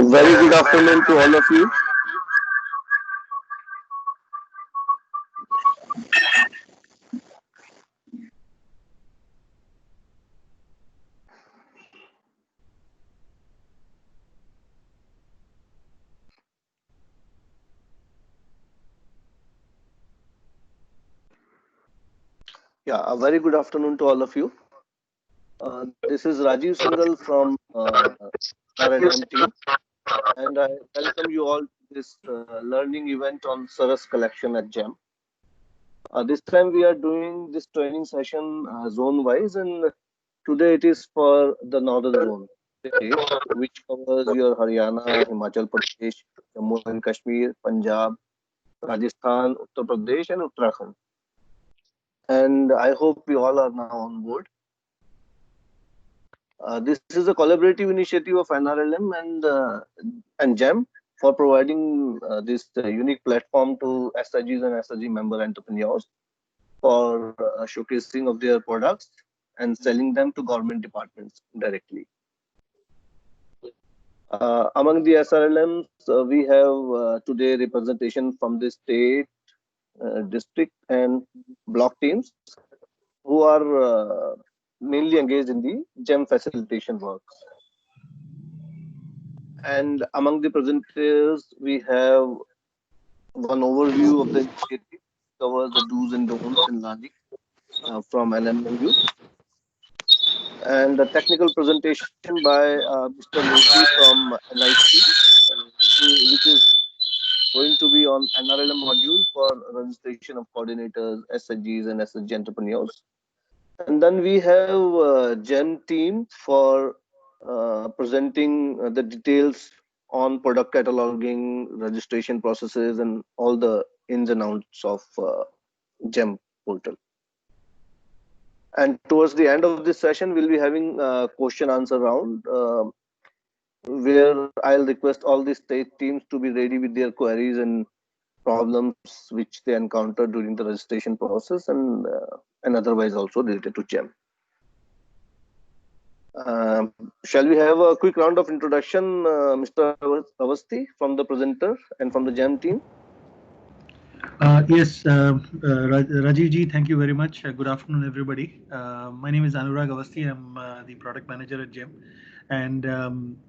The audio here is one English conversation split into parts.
Very good afternoon to all of you. Yeah, a very good afternoon to all of you. This is Rajiv Singhal from RLM team, and I welcome you all to this learning event on Saras collection at GEM. This time we are doing this training session zone wise, and today it is for the northern zone states, which covers your Haryana, Himachal Pradesh, Jammu and Kashmir, Punjab, Rajasthan, Uttar Pradesh, and Uttarakhand. And I hope we all are now on board. This is a collaborative initiative of NRLM and GEM for providing this unique platform to SIGs and SIG member entrepreneurs for showcasing of their products and selling them to government departments directly. Among the SRLMs, we have today representation from the state, district, and block teams who are mainly engaged in the GEM facilitation works. And among the presenters, we have one overview of the initiative, covers the do's and don'ts in learning from NMMU, and a technical presentation by Mr. Murthy from NIC, which is going to be on NRLM module for registration of coordinators, SHGs, and SHG entrepreneurs. And then we have GEM team for presenting the details on product cataloging, registration processes, and all the ins and outs of GEM portal. And towards the end of this session, we'll be having a question answer round where I'll request all the state teams to be ready with their queries and problems which they encounter during the registration process and otherwise also related to GEM. Shall we have a quick round of introduction, Mr. Avasthi from the presenter and from the GEM team? Yes, Rajiv ji, thank you very much. Good afternoon, everybody. My name is Anurag Avasthi. I'm the product manager at GEM, and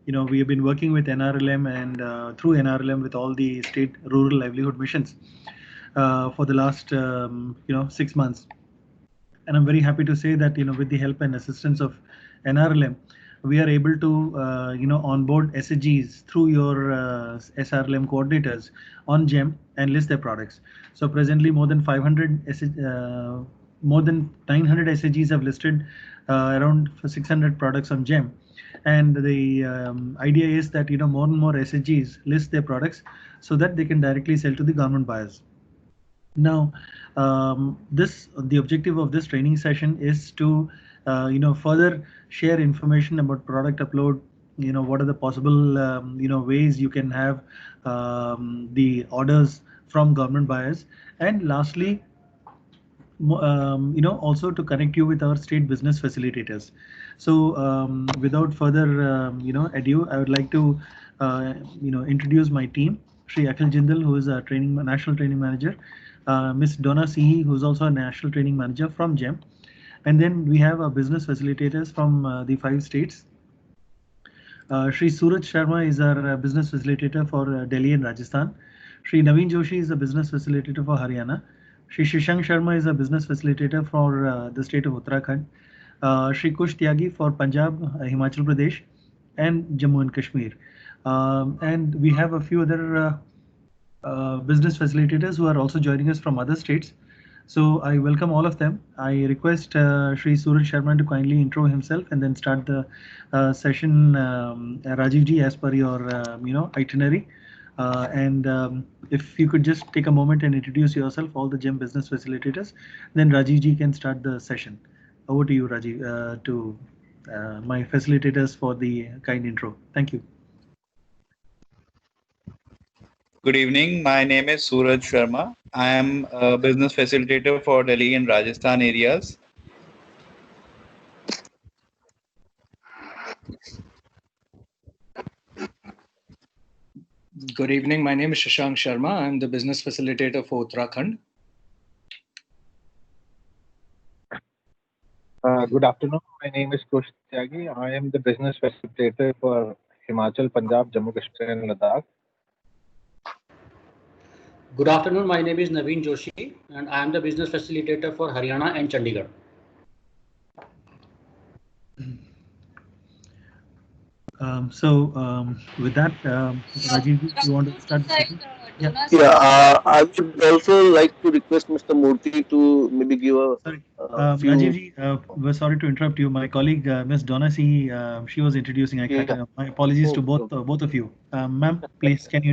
we have been working with NRLM and through NRLM with all the state rural livelihood missions for the last 6 months. And I'm very happy to say that with the help and assistance of NRLM, we are able to onboard SHGs through your SRLM coordinators on GEM and list their products. So presently more than 900 SHGs have listed around 600 products on GEM, and the idea is that more and more SHGs list their products so that they can directly sell to the government buyers. Now, the objective of this training session is to further share information about product upload. What are the possible ways you can have the orders from government buyers, and lastly, also to connect you with our state business facilitators. So without further ado, I would like to introduce my team. Shri Akhil Jindal, who is a national training manager, Miss Donna Sihi, who's also a national training manager from GEM, and then we have our business facilitators from the 5 states. Shri Suraj Sharma is our business facilitator for Delhi and Rajasthan. Shri Naveen Joshi is a business facilitator for Haryana. Shri Shashank Sharma is a business facilitator for the state of Uttarakhand. Shri Kush Tyagi for Punjab, Himachal Pradesh, and Jammu and Kashmir. And we have a few other business facilitators who are also joining us from other states. So I welcome all of them. I request Shri Suraj Sharma to kindly intro himself and then start the session, Rajiv ji, as per your itinerary. If you could just take a moment and introduce yourself, all the GEM business facilitators, then Rajiv ji can start the session. Over to you, Rajiv, to my facilitators for the kind intro. Thank you. Good evening. My name is Suraj Sharma. I am a business facilitator for Delhi and Rajasthan areas. Good evening. My name is Shashank Sharma. I'm the business facilitator for Uttarakhand. Good afternoon. My name is Kush Tyagi. I am the business facilitator for Himachal, Punjab, Jammu Kashmir, and Ladakh. Good afternoon. My name is Naveen Joshi, and I am the business facilitator for Haryana and Chandigarh. With that, Rajiv, you want to start? I would also like to request Mr. Murthy to maybe give a Sorry, few. Rajiv, we're sorry to interrupt you. My colleague, Miss Donna C, she was introducing. My apologies to both of you. Ma'am, please, can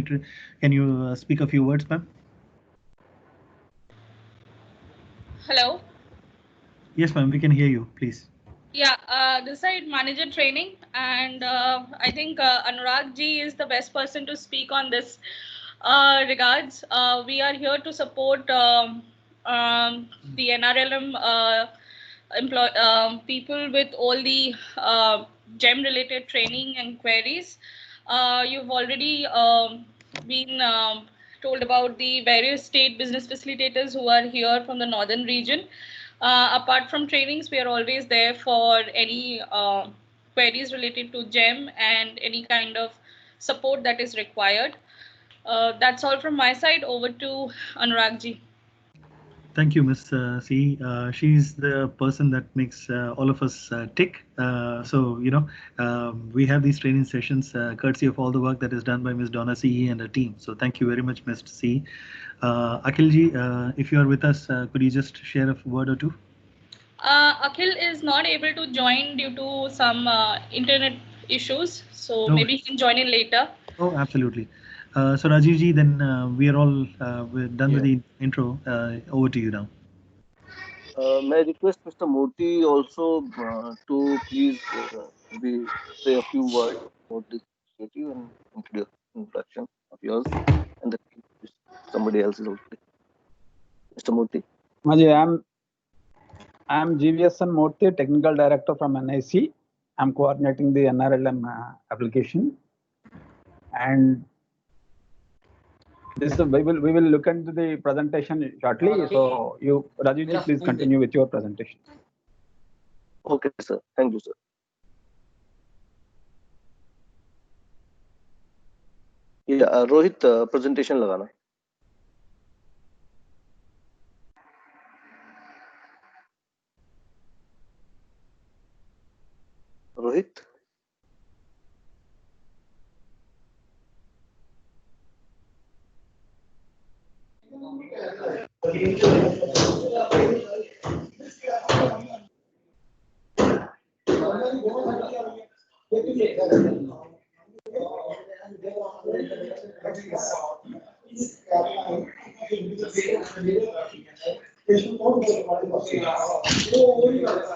you speak a few words, ma'am? Hello. Yes, ma'am. We can hear you. Please. Yeah, this side manager training, and I think Anurag ji is the best person to speak on this regards. We are here to support the NRLM people with all the GEM related training and queries. You've already been told about the various state business facilitators who are here from the northern region. Apart from trainings, we are always there for any queries related to GEM and any kind of support that is required. That's all from my side. Over to Anurag ji. Thank you, Miss C. She's the person that makes all of us tick. We have these training sessions courtesy of all the work that is done by Miss Donna C and her team. So thank you very much, Ms. C. Akhilji, if you are with us, could you just share a word or two? Akhil is not able to join due to some internet issues. So maybe he can join in later. Oh, absolutely. So Rajiv ji, then we are all we're done with the intro. Over to you now. May I request Mr. Murthy also to please maybe say a few words about this initiative and introduction of yours and somebody else is also there. Mr. Murthy. I'm GVSN Murthy, Technical Director from NIC. I'm coordinating the NRLM application, and this we will look into the presentation shortly. So you, Rajiv, please continue with your presentation. Okay, sir. Thank you, sir. Yeah, Rohit, presentation लगाना. Rohit.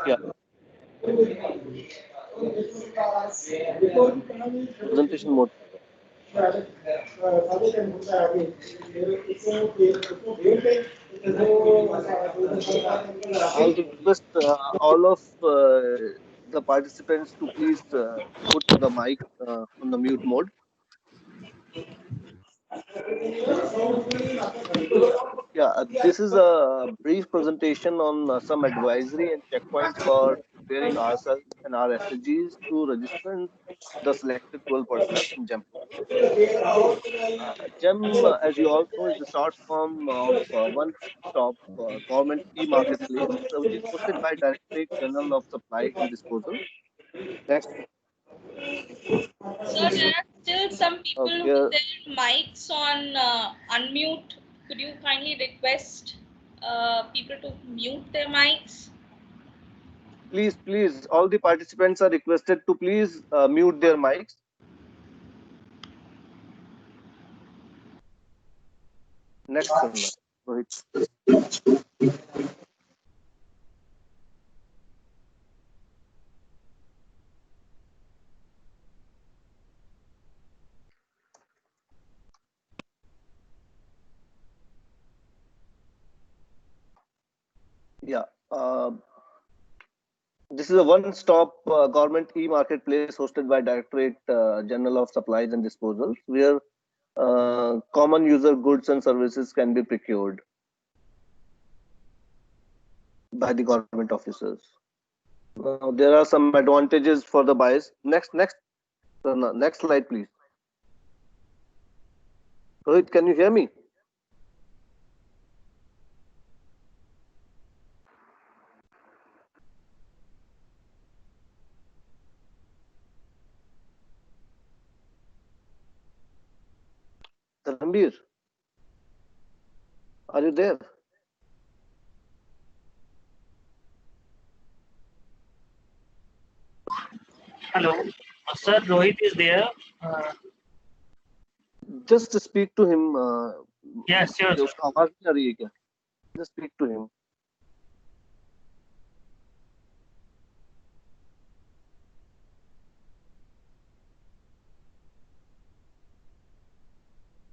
Yeah. Presentation mode. I'll request all of the participants to please put the mic on the mute mode. Yeah, this is a brief presentation on some advisory and checkpoints for preparing ourselves and our SHGs to register the selected 12% in GEM. GEM, as you all know, is the short form of one-stop government e-marketplace, which is hosted by Directorate General of Supply and Disposal. Next. So there are still some people with their mics on unmute. Could you kindly request people to mute their mics? Please, all the participants are requested to please mute their mics. Next, Rohit. Yeah. This is a one-stop government e-marketplace hosted by Directorate General of Supplies and Disposals, where common user goods and services can be procured by the government officers. Now, there are some advantages for the buyers. Next slide, please. Rohit, can you hear me? Ranbir, are you there? Hello, sir. Rohit is there. Just speak to him. Yes, sure. कि उसका आवाज नहीं आ रही है क्या? Just speak to him.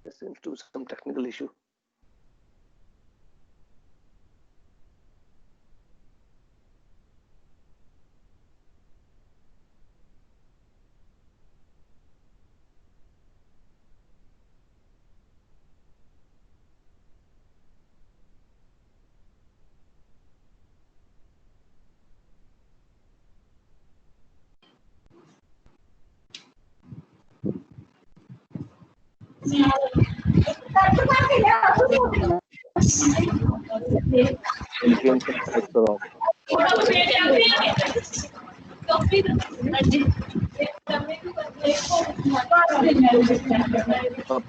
There seems to be some technical issue. Again, some types are off.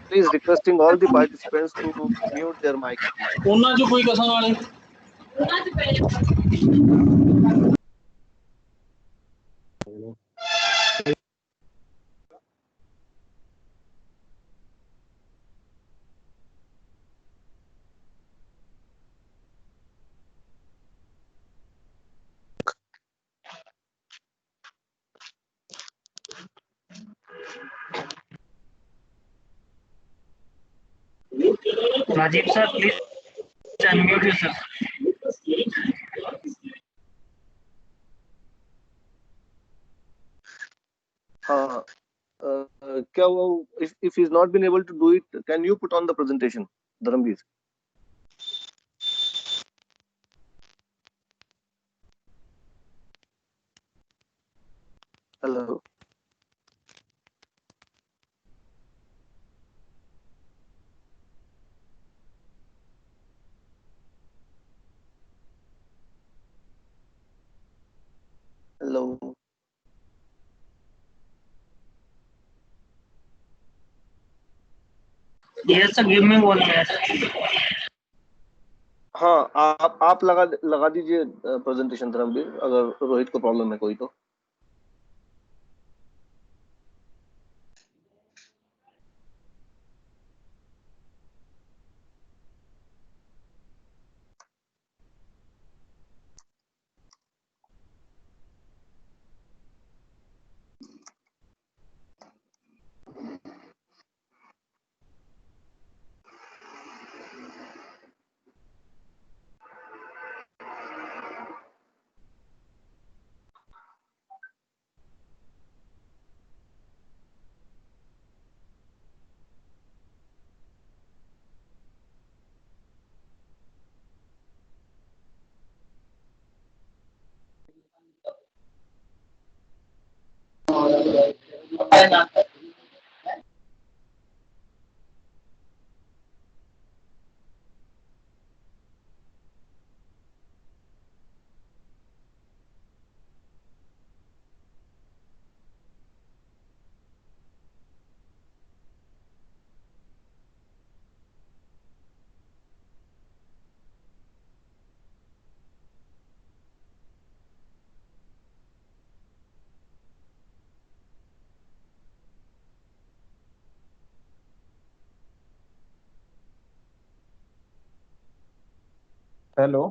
Please requesting all the participants to mute their mic. ਉਹਨਾਂ ਚੋਂ ਕੋਈ ਕਸਾਂ ਵਾਲੇ Rajiv sir, please unmute yourself. क्या वो if he's not been able to do it, can you put on the presentation, Dharamveer? Hello. Hello. Yes sir, give me 1 minute. हाँ, आप लगा दीजिए प्रेजेंटेशन धर्मवीर, अगर रोहित को प्रॉब्लम है कोई तो. Hello.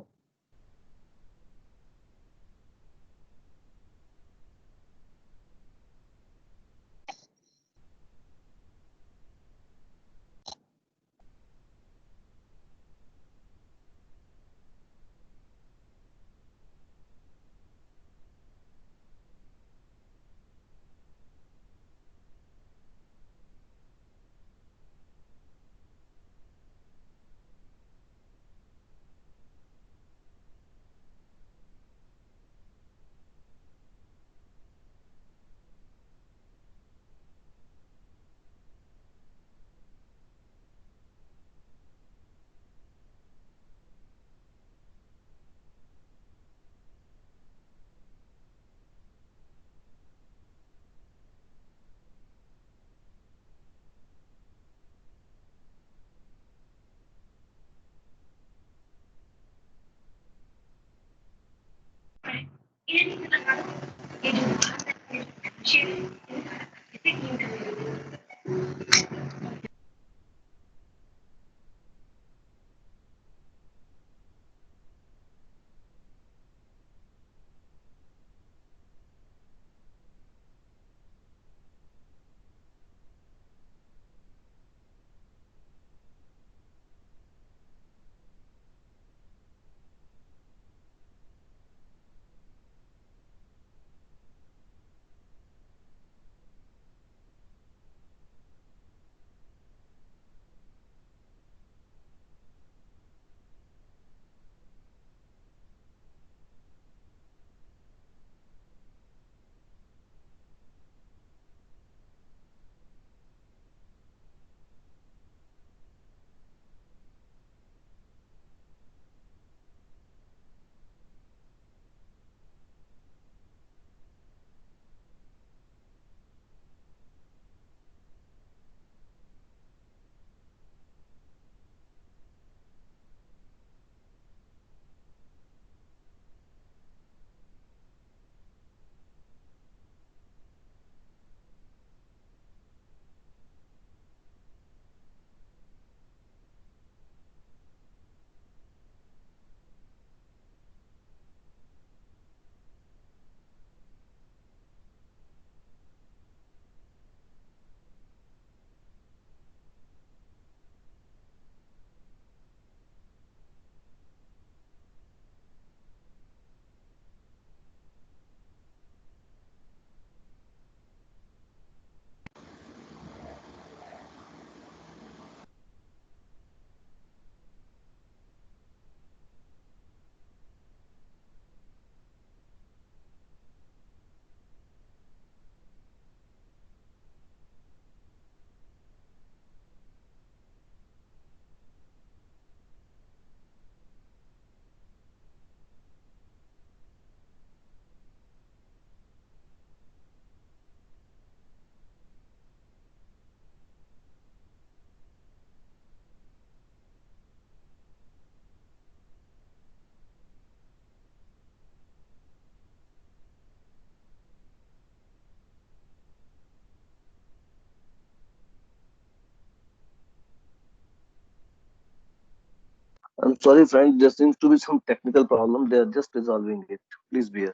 I'm sorry, friend. There seems to be some technical problem. They are just resolving it. Please bear.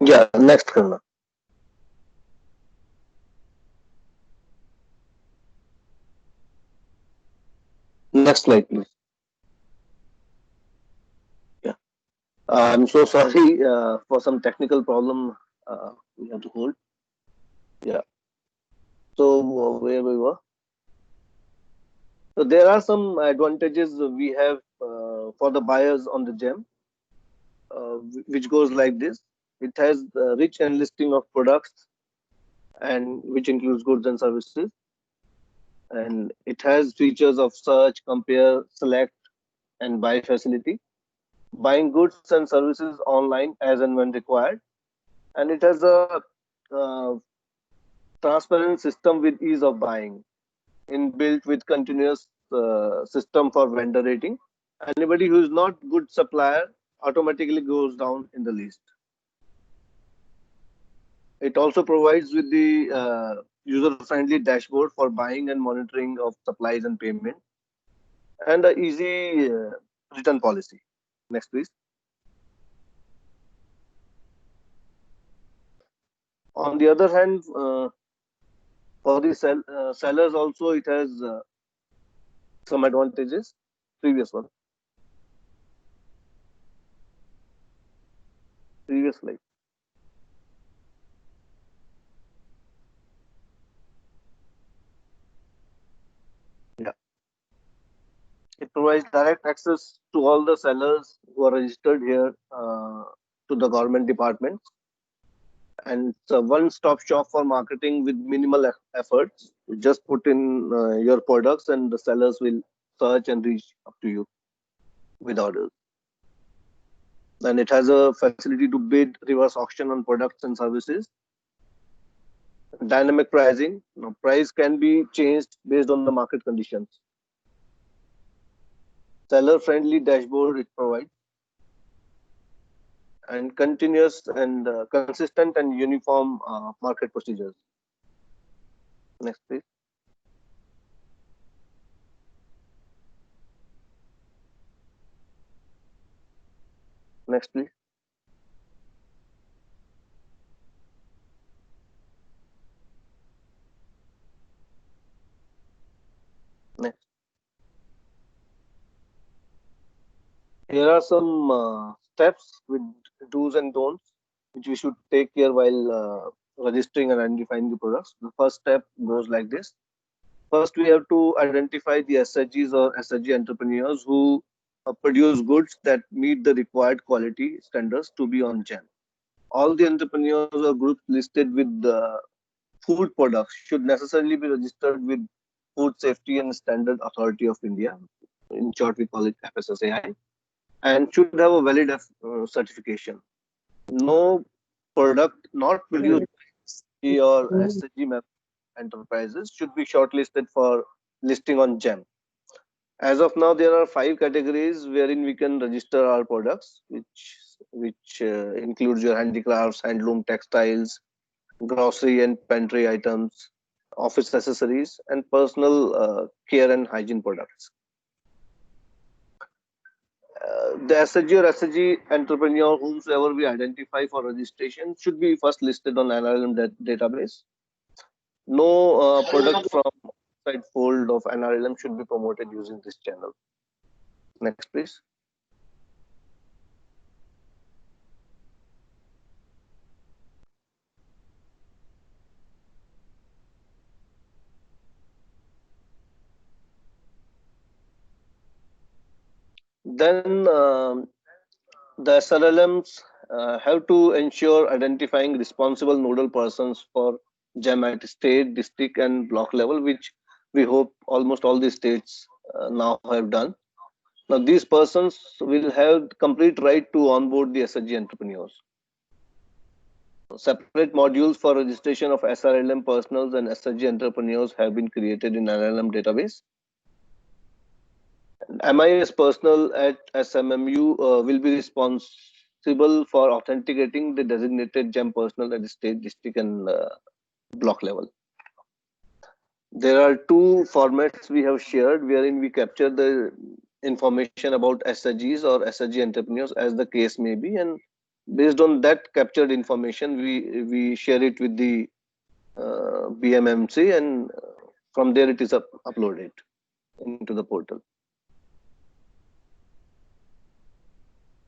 Yeah, next करना. Next slide, please. Yeah. I'm so sorry for some technical problem. We have to hold. Yeah. So where we were. So there are some advantages we have for the buyers on the gem, which goes like this. It has a rich and listing of products, and which includes goods and services. And it has features of search, compare, select, and buy facility, buying goods and services online as and when required, and it has a uh, transparent system with ease of buying, inbuilt with continuous system for vendor rating. Anybody who is not good supplier automatically goes down in the list. It also provides with the user-friendly dashboard for buying and monitoring of supplies and payment, and a easy return policy. Next, please. On the other hand, for the sellers also, it has some advantages. Previous one. Previous slide. Yeah. It provides direct access to all the sellers who are registered here to the government departments. And it's a one-stop shop for marketing with minimal efforts. You just put in your products and the sellers will search and reach up to you with orders. And it has a facility to bid reverse auction on products and services. Dynamic pricing. Now, price can be changed based on the market conditions. Seller-friendly dashboard it provides. And continuous and consistent and uniform market procedures. Next, please. Next, please. Next. Here are some steps with do's and don'ts which we should take care while registering and identifying the products. The first step goes like this. First, we have to identify the SHGs or SHG entrepreneurs who produce goods that meet the required quality standards to be on GEM. All the entrepreneurs or groups listed with food products should necessarily be registered with Food Safety and Standard Authority of India. In short, we call it FSSAI, and should have a valid certification. No product not produced by SHG or SHG enterprises should be shortlisted for listing on GEM. As of now, there are 5 categories wherein we can register our products, which includes your handicrafts, handloom, textiles, grocery and pantry items, office accessories, and personal care and hygiene products. The SHG or SHG entrepreneur whomsoever we identify for registration should be first listed on NRLM database. No product from outside fold of NRLM should be promoted using this channel. Next, please. Then the SRLMs have to ensure identifying responsible nodal persons for GEM at state, district, and block level, which we hope almost all the states now have done. Now, these persons will have complete right to onboard the SHG entrepreneurs. Separate modules for registration of SRLM personals and SHG entrepreneurs have been created in NRLM database. MIS personnel at SMMU will be responsible for authenticating the designated GEM personnel at the state, district, and block level. There are 2 formats we have shared wherein we capture the information about SHGs or SHG entrepreneurs as the case may be, and based on that captured information, we share it with the BMMC, and from there it is uploaded into the portal.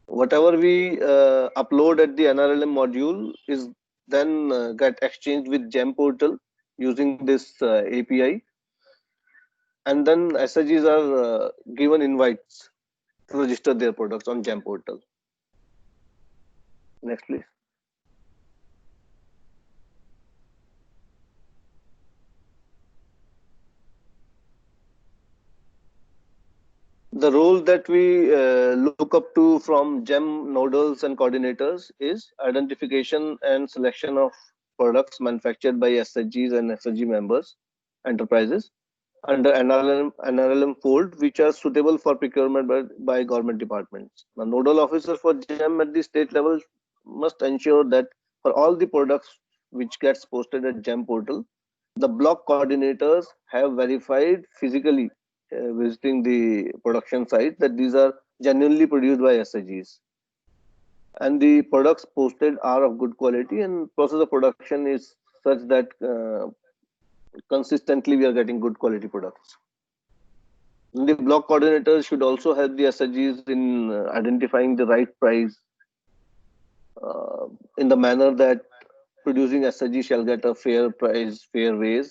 Whatever we upload at the NRLM module is then get exchanged with GEM portal using this API, and then SHGs are given invites to register their products on GEM portal. Next, please. the role that we look up to from GEM nodals and coordinators is identification and selection of products manufactured by SHGs and SHG members enterprises under NRLM fold, which are suitable for procurement by government departments. The nodal officer for GEM at the state level must ensure that for all the products which gets posted at GEM portal, the block coordinators have verified physically visiting the production site that these are genuinely produced by SHGs. And the products posted are of good quality, and process of production is such that consistently we are getting good quality products. The block coordinators should also help the SHGs in identifying the right price in the manner that producing SHG shall get a fair price, fair wage,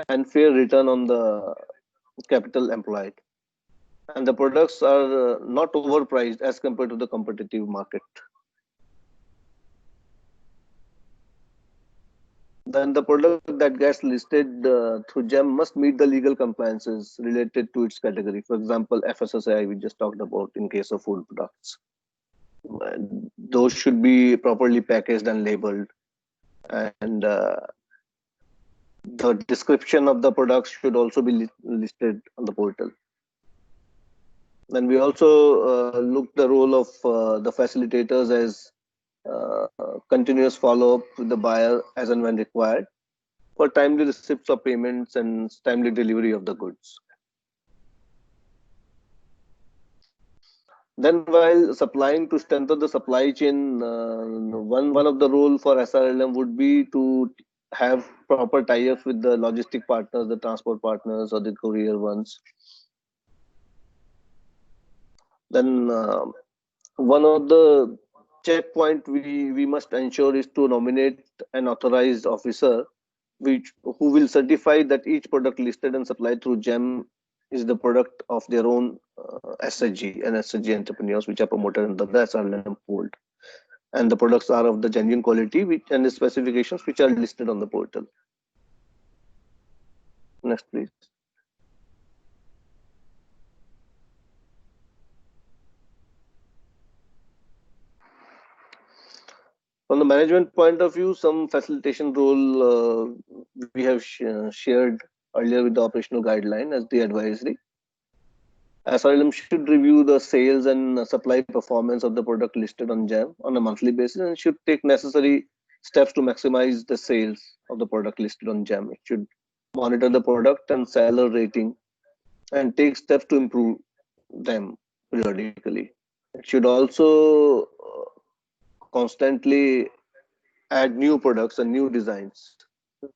and fair return on the capital employed. And the products are not overpriced as compared to the competitive market. Then the product that gets listed through GEM must meet the legal compliances related to its category. For example, FSSAI we just talked about in case of food products. Those should be properly packaged and labeled. And the description of the products should also be listed on the portal. Then we also look the role of the facilitators as continuous follow-up with the buyer as and when required for timely receipts of payments and timely delivery of the goods. Then while supplying to strengthen the supply chain, one of the role for SRLM would be to have proper tie-ups with the logistic partners, the transport partners or the courier ones. Then one of the checkpoint we must ensure is to nominate an authorized officer who will certify that each product listed and supplied through GEM is the product of their own SHG and SHG entrepreneurs which are promoted in the SRLM fold, and the products are of the genuine quality and the specifications which are listed on the portal. Next, please. From the management point of view, some facilitation role we have shared earlier with the operational guideline as the advisory. SRLM should review the sales and supply performance of the product listed on GEM on a monthly basis and should take necessary steps to maximize the sales of the product listed on GEM. It should monitor the product and seller rating and take steps to improve them periodically. It should also constantly add new products and new designs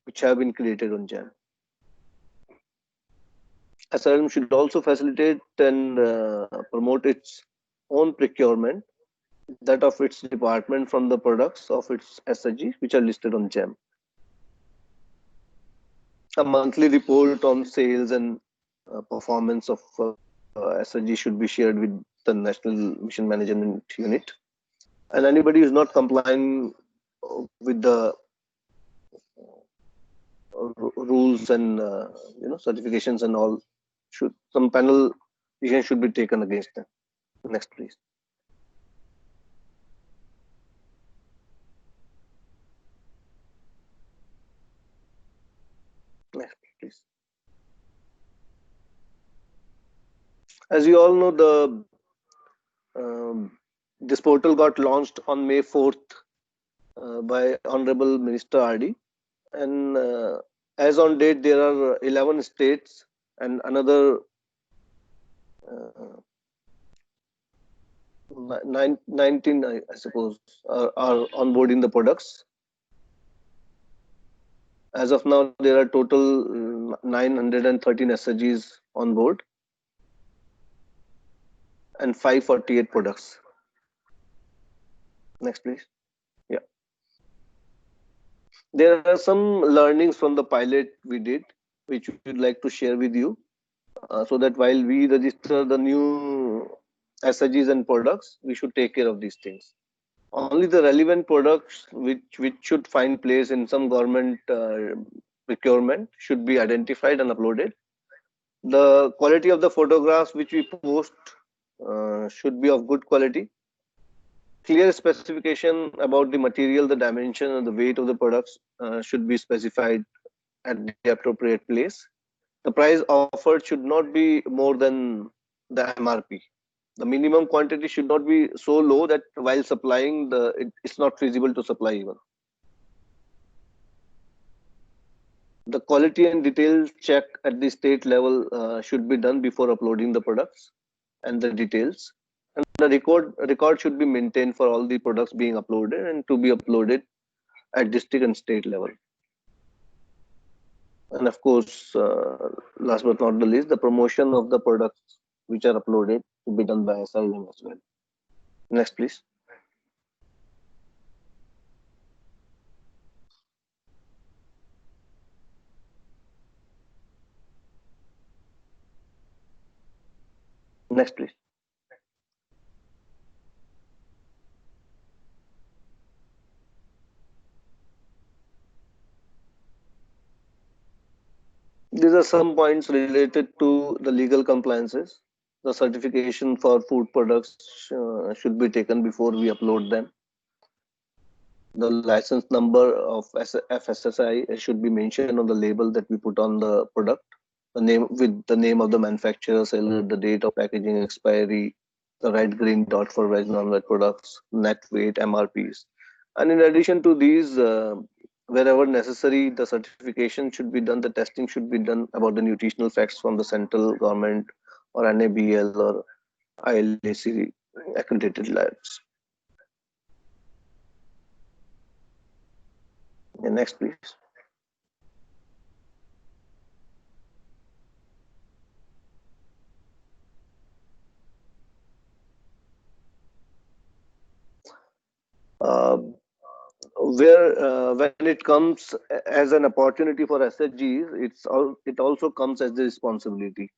which have been created on GEM. SRLM should also facilitate and promote its own procurement, that of its department from the products of its SHG which are listed on GEM. A monthly report on sales and performance of SHG should be shared with the National Mission Management Unit. And anybody who is not complying with the rules and certifications and all, some panel decision should be taken against them. Next, please. Next, please. As you all know, this portal got launched on May 4th by Honorable Minister RD, and as on date there are 11 states and another 19, I suppose, are onboarding the products. As of now, there are total 913 SHGs on board and 548 products. Next, please. Yeah. There are some learnings from the pilot we did, which we would like to share with you, so that while we register the new SHGs and products, we should take care of these things. Only the relevant products which should find place in some government procurement should be identified and uploaded. The quality of the photographs which we post should be of good quality. Clear specification about the material, the dimension, and the weight of the products should be specified at the appropriate place. The price offered should not be more than the MRP. The minimum quantity should not be so low that while supplying, it's not feasible to supply even. The quality and details check at the state level should be done before uploading the products and the details. And the record should be maintained for all the products being uploaded and to be uploaded at district and state level. And of course, last but not the least, the promotion of the products which are uploaded to be done by SRLM as well. Next, please. Next, please. These are some points related to the legal compliances. The certification for food products should be taken before we upload them. The license number of FSSAI should be mentioned on the label that we put on the product. The name with the name of the manufacturer, seller, the date of packaging expiry, the red green dot for veg non-veg products, net weight, MRPs. And in addition to these, wherever necessary, the certification should be done, the testing should be done about the nutritional facts from the central government or NABL or ILAC accredited labs. Yeah, next, please. When it comes as an opportunity for SHGs, it also comes as the responsibility.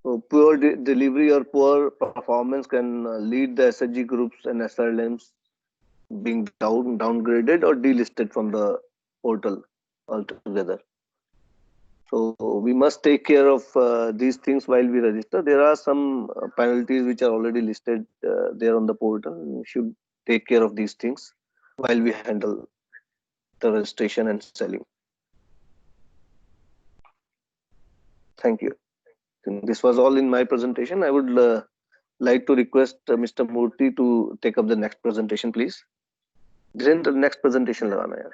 So poor delivery or poor performance can lead the SHG groups and SRLMs being downgraded or delisted from the portal altogether. So we must take care of these things while we register. There are some penalties which are already listed there on the portal. We should take care of these things while we handle the registration and selling. Thank you. This was all in my presentation. I would like to request Mr. Murthy to take up the next presentation, please. The next presentation लगाना यार.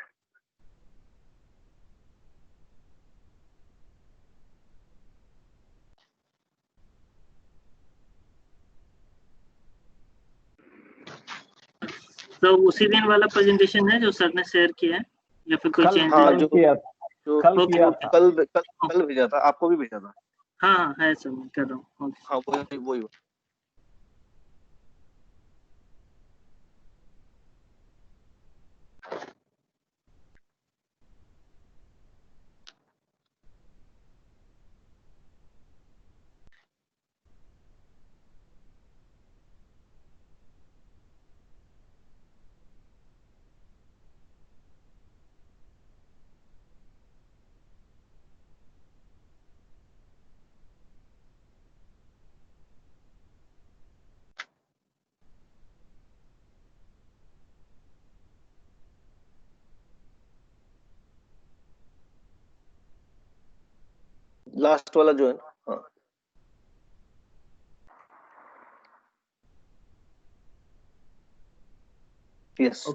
तो उसी दिन वाला presentation है जो sir ने share किया है या फिर कोई चेंज? हाँ, कल भेजा था, आपको भी भेजा था. हाँ है सर, मैं कर रहा हूँ. हाँ, वही. लास्ट वाला जो है ना. हाँ. Yes.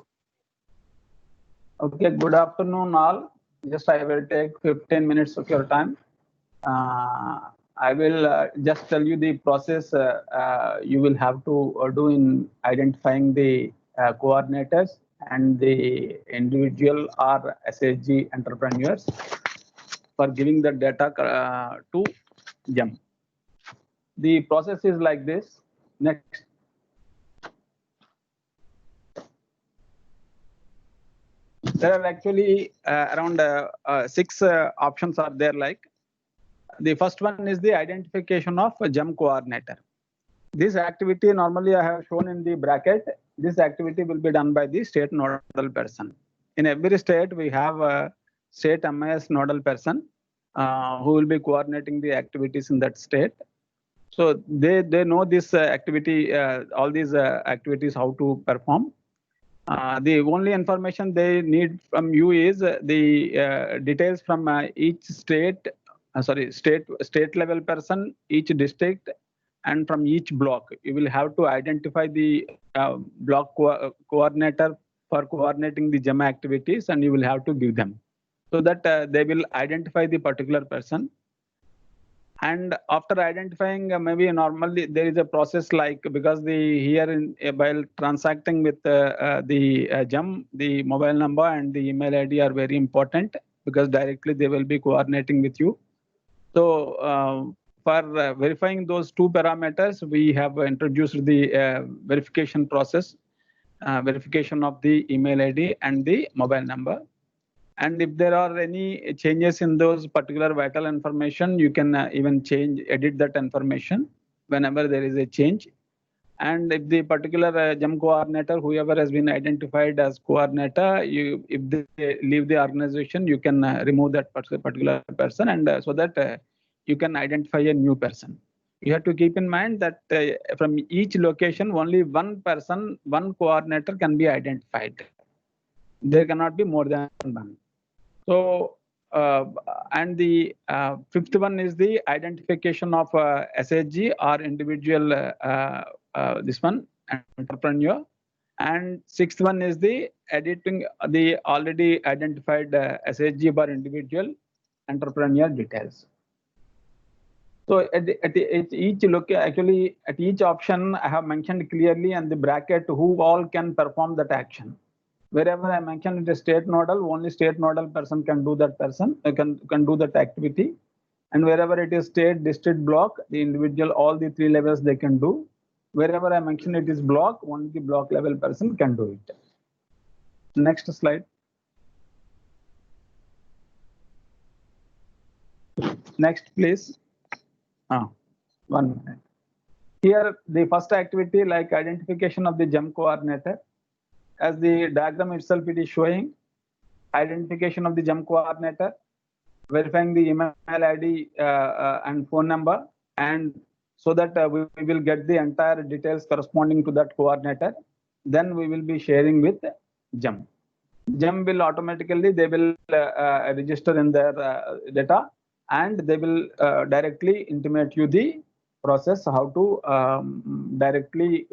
Okay, good afternoon all. Just I will take 15 minutes of your time. I will just tell you the process you will have to do in identifying the coordinators and the individual or SHG entrepreneurs for giving the data to GEM. The process is like this. Next. There are actually around 6 options are there. Like the first one is the identification of a GEM coordinator. This activity normally I have shown in the bracket. This activity will be done by the state nodal person. In every state we have a state MIS nodal person. who will be coordinating the activities in that state. So they know this activity, all these activities, how to perform. The only information they need from you is the details from each state level person, each district, and from each block. You will have to identify the block coordinator for coordinating the GEM activities, and you will have to give them, so that they will identify the particular person. And after identifying, maybe normally there is a process, like, because while transacting with the GEM, the mobile number and the email ID are very important, because directly they will be coordinating with you. So for verifying those two parameters, we have introduced the verification process, verification of the email ID and the mobile number. And if there are any changes in those particular vital information, you can even edit that information whenever there is a change. And if the particular GEM coordinator, whoever has been identified as coordinator, if they leave the organization, you can remove that particular person, and so that you can identify a new person. You have to keep in mind that from each location, only one person, one coordinator can be identified. There cannot be more than one. So, and the fifth one is the identification of SHG or individual, this one, entrepreneur. And sixth one is the editing the already identified SHG or individual entrepreneur details. So at each option, I have mentioned clearly in the bracket who all can perform that action. Wherever I mentioned it is state nodal, only state nodal person can do that can do that activity. And wherever it is state, district, block, the individual, all the three levels they can do. Wherever I mentioned it is block, only the block level person can do it. Next slide. Next, please. 1 minute. Here, the first activity, like identification of the GEM coordinator. As the diagram itself it is showing, identification of the GEM coordinator, verifying the email ID and phone number, and so that we will get the entire details corresponding to that coordinator. Then we will be sharing with GEM. GEM will automatically, they will register in their data, and they will directly intimate you the process, how to directly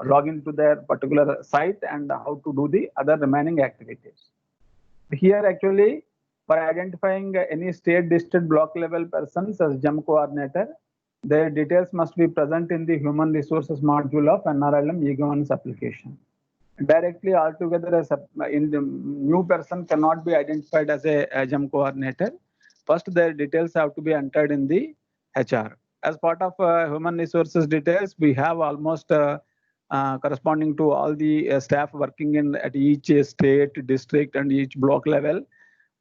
log into their particular site and how to do the other remaining activities. Here actually, for identifying any state, district, block level persons as GEM coordinator, their details must be present in the human resources module of NRLM e-governance application. Directly altogether, as in the new person cannot be identified as a GEM coordinator. First, their details have to be entered in the HR. As part of human resources details, we have almost corresponding to all the staff working at each state, district, and each block level.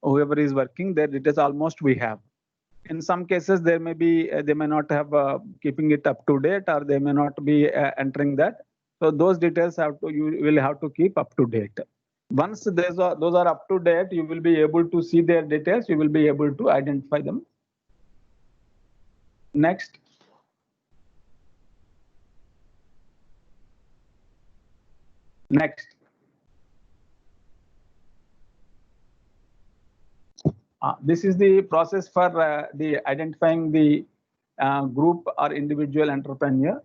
Whoever is working, their details almost we have. In some cases, there may be they may not have keeping it up to date, or they may not be entering that. So those details you will have to keep up to date. Once those are up to date, you will be able to see their details. You will be able to identify them. Next. Next. This is the process for the identifying the group or individual entrepreneur.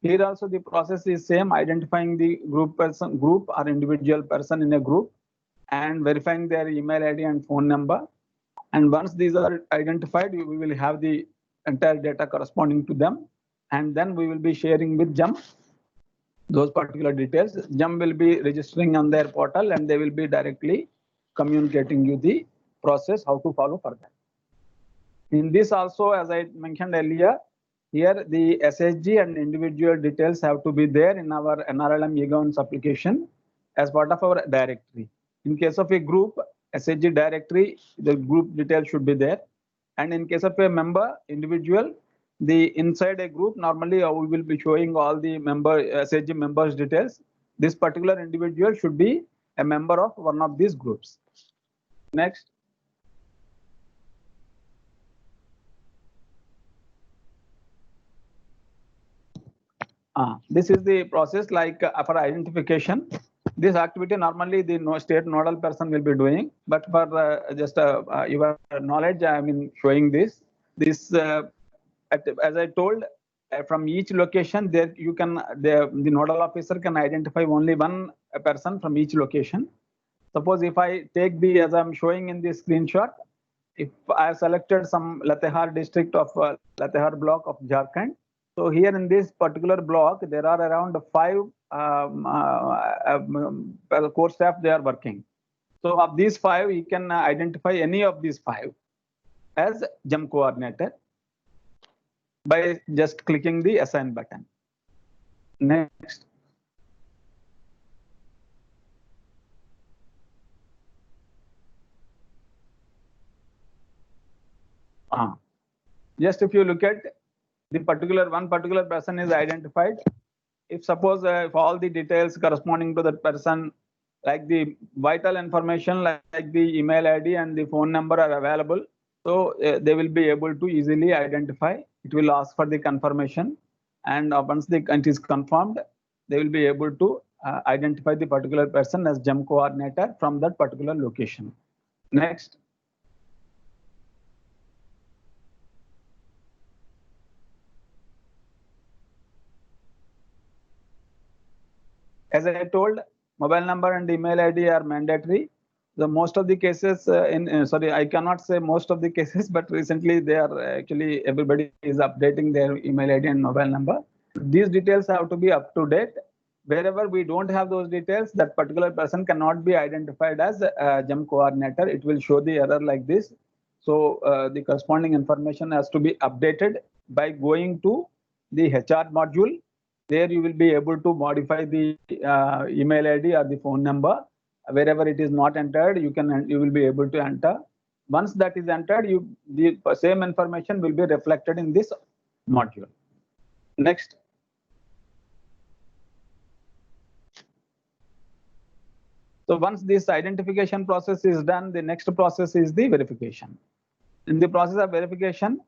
Here also the process is same, identifying the group or individual person in a group, and verifying their email ID and phone number. And once these are identified, we will have the entire data corresponding to them, and then we will be sharing with GEM those particular details. GEM will be registering on their portal, and they will be directly communicating you the process how to follow further. In this also, as I mentioned earlier, here the SHG and individual details have to be there in our NRLM e-governance application as part of our directory. In case of a group, SHG directory, the group details should be there. And in case of a member, individual, the inside a group, normally we will be showing all the SHG members details. This particular individual should be a member of one of these groups. Next. This is the process like for identification. This activity normally the state nodal person will be doing, but for just your knowledge, I mean showing this. This as I told, from each location there you can the nodal officer can identify only one person from each location. Suppose if I take the as I'm showing in this screenshot, if I have selected some Latehar district of Latehar block of Jharkhand. So here in this particular block, there are around 5 core staff they are working. So of these 5, you can identify any of these 5 as GEM coordinator by just clicking the assign button. Next. Just if you look at the one particular person is identified. If suppose if all the details corresponding to that person, like the vital information like the email ID and the phone number are available, so they will be able to easily identify. It will ask for the confirmation, and once it is confirmed, they will be able to identify the particular person as GEM coordinator from that particular location. Next. As I told, mobile number and email ID are mandatory. The most of the cases sorry, I cannot say most of the cases, but recently they are actually everybody is updating their email ID and mobile number. These details have to be up to date. Wherever we don't have those details, that particular person cannot be identified as a GEM coordinator. It will show the error like this. So the corresponding information has to be updated by going to the HR module. There you will be able to modify the email ID or the phone number. Wherever it is not entered, you will be able to enter. Once that is entered, the same information will be reflected in this module. Next. So once this identification process is done, the next process is the verification. In the process of verification,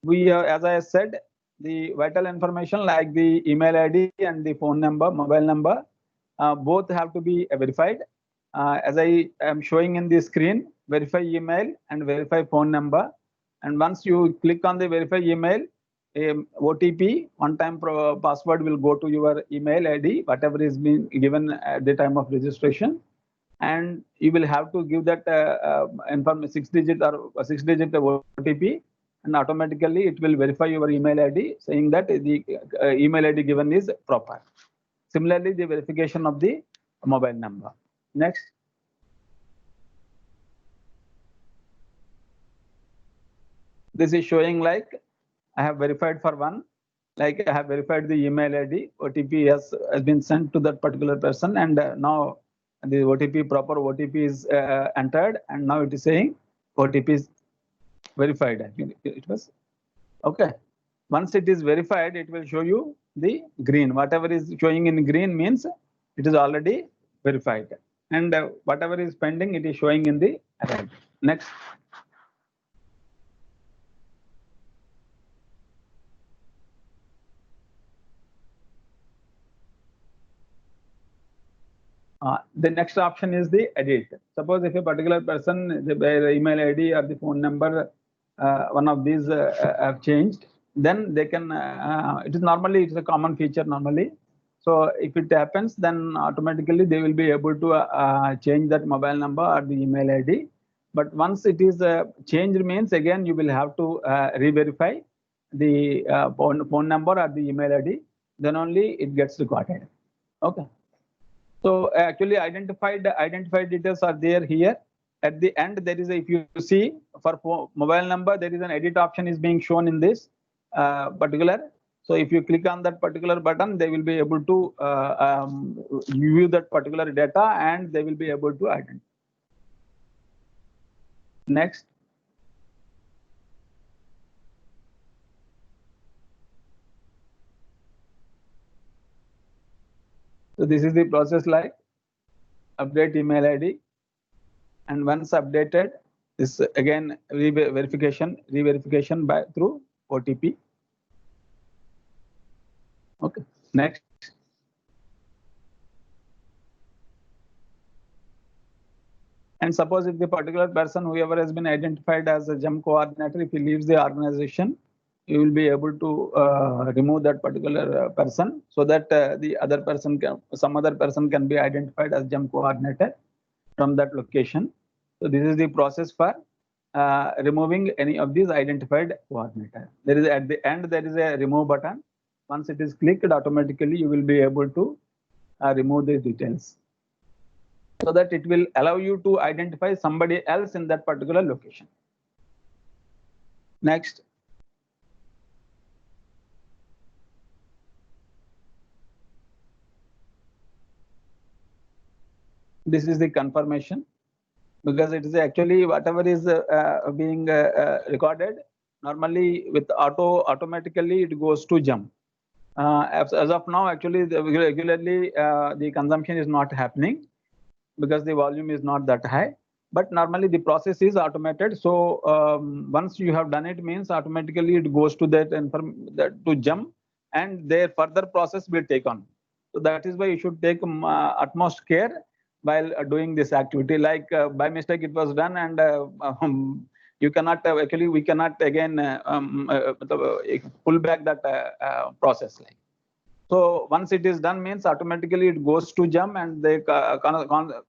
we as I said, the vital information like the email ID and the phone number, mobile number, both have to be verified. As I am showing in the screen, verify email and verify phone number. And once you click on the verify email, OTP, one-time password will go to your email ID, whatever is being given at the time of registration. And you will have to give that 6-digit OTP, and automatically it will verify your email ID, saying that the email ID given is proper. Similarly, the verification of the mobile number. Next. This is showing like I have verified for one, like I have verified the email ID, OTP has been sent to that particular person, and now the OTP, proper OTP is entered, and now it is saying OTP is verified. I think it was okay. Once it is verified, it will show you the green. Whatever is showing in green means it is already verified, and whatever is pending, it is showing in the red. Next. The next option is the edit. Suppose if a particular person, the email ID or the phone number, one of these have changed, then they can, it is normally, it's a common feature normally. So if it happens, then automatically they will be able to change that mobile number or the email ID. But once it is changed means, again, you will have to re-verify the phone number or the email ID, then only it gets recorded. Okay. So actually identified details are there here. At the end, there is if you see for mobile number, there is an edit option is being shown in this particular. So if you click on that particular button, they will be able to view that particular data, and they will be able to identify. Next. So this is the process like update email ID, and once updated, this again re-verification by through OTP. Okay. Next. And suppose if the particular person, whoever has been identified as a GEM coordinator, if he leaves the organization, you will be able to remove that particular person, so that the other person some other person can be identified as GEM coordinator from that location. So this is the process for removing any of these identified coordinator. There is at the end there is a remove button. Once it is clicked, automatically you will be able to remove the details, so that it will allow you to identify somebody else in that particular location. Next. This is the confirmation, because it is actually whatever is being recorded, normally with automatically it goes to GEM. As of now, actually regularly the consumption is not happening because the volume is not that high, but normally the process is automated. So once you have done it, means automatically it goes to that to GEM, and their further process will take on. So that is why you should take utmost care while doing this activity. Like by mistake it was done, and you cannot actually we cannot again pull back that process. Like, so once it is done, means automatically it goes to GEM, and the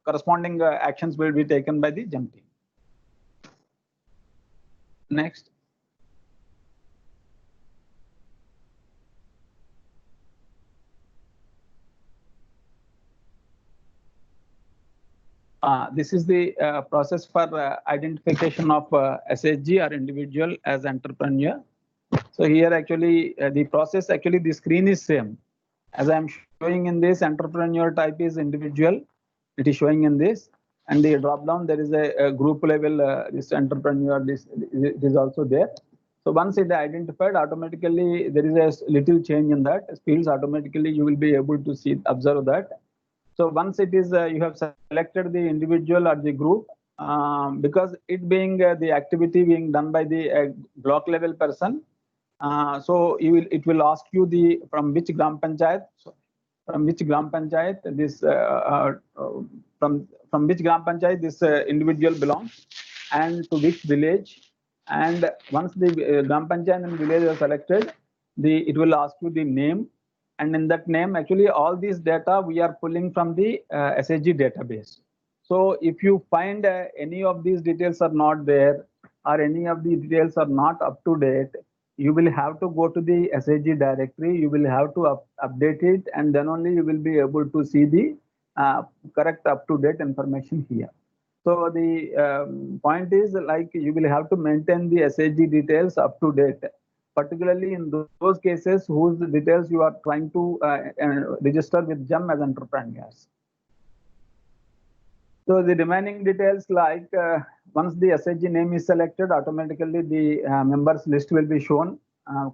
corresponding actions will be taken by the GEM team. Next. This is the process for identification of SHG or individual as entrepreneur. So here actually the process, actually the screen is same. As I am showing in this, entrepreneur type is individual. It is showing in this, and the drop down there is a group level. This entrepreneur, this it is also there. So once it is identified, automatically there is a little change in that fields. Automatically you will be able to see, observe that. So once it is you have selected the individual or the group, because it being the activity being done by the block level person, so it will ask you the from which gram panchayat. So from which gram panchayat this from which gram panchayat this individual belongs, and to which village. And once the gram panchayat and village are selected, it will ask you the name. And in that name, actually, all these data we are pulling from the SHG database. So if you find any of these details are not there, or any of the details are not up to date, you will have to go to the SHG directory. You will have to update it, and then only you will be able to see the correct up to date information here. So the point is, like, you will have to maintain the SHG details up to date, particularly in those cases whose details you are trying to register with GEM as entrepreneurs. So the remaining details, like once the SHG name is selected, automatically the members list will be shown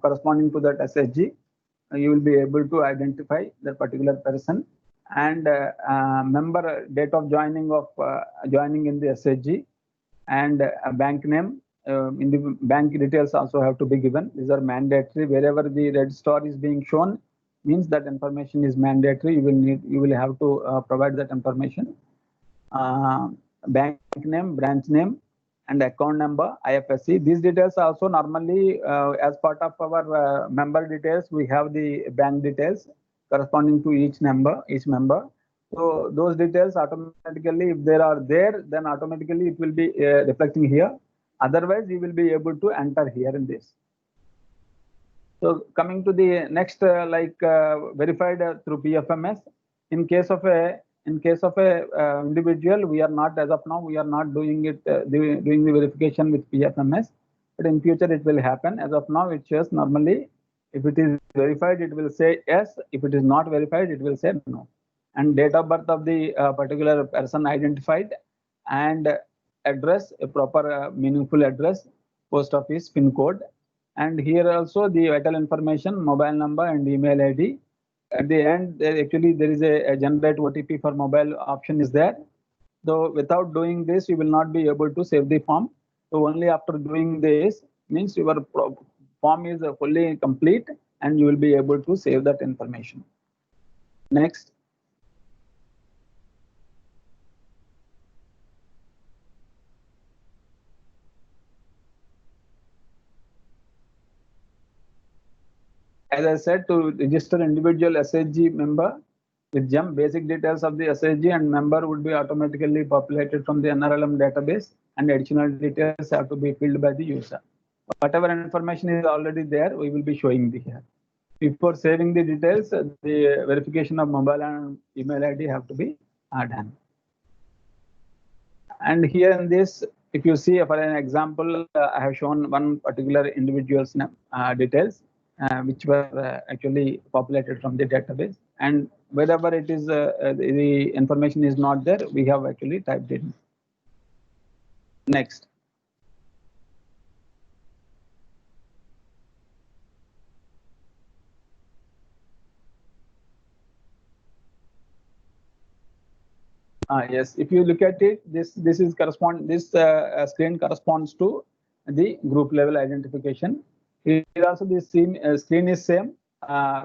corresponding to that SHG. You will be able to identify that particular person, and member date of joining in the SHG, and a bank name. In the bank details also have to be given. These are mandatory. Wherever the red star is being shown, means that information is mandatory. You will have to provide that information. Bank name, branch name, and account number, IFSC. These details also normally, as part of our member details, we have the bank details corresponding to each member. So those details automatically, if they are there, then automatically it will be reflecting here. Otherwise, you will be able to enter here in this. So coming to the next, verified through PFMS. In case of a individual, we are not, as of now, we are not doing it doing the verification with PFMS. But in future, it will happen. As of now, it shows normally, if it is verified, it will say yes. If it is not verified, it will say no. And date of birth of the particular person identified, and address, a proper meaningful address, post office, PIN code, and here also the vital information, mobile number and email ID. At the end, actually there is a generate OTP for mobile option is there. So without doing this, you will not be able to save the form. So only after doing this means your form is fully complete, and you will be able to save that information. Next. As I said, to register individual SHG member with GEM, basic details of the SHG and member would be automatically populated from the NRLM database, and additional details have to be filled by the user. Whatever information is already there, we will be showing here. Before saving the details, the verification of mobile and email ID have to be done. And here in this, if you see, for an example, I have shown one particular individual's details, which were actually populated from the database. And wherever it is, the information is not there, we have actually typed it. Next. Yes, if you look at it, this screen corresponds to the group level identification. Here also the screen is same.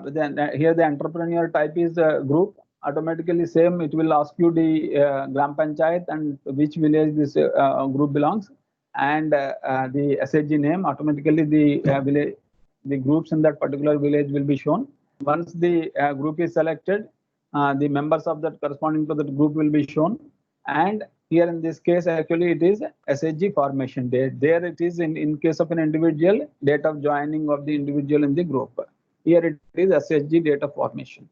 Then here the entrepreneur type is group. Automatically same. It will ask you the Gram Panchayat and which village this group belongs, and the SHG name. Automatically the groups in that particular village will be shown. Once the group is selected, the members of that corresponding to that group will be shown. And here in this case, actually it is SHG formation date. There it is in case of an individual, date of joining of the individual in the group. Here it is SHG date of formation.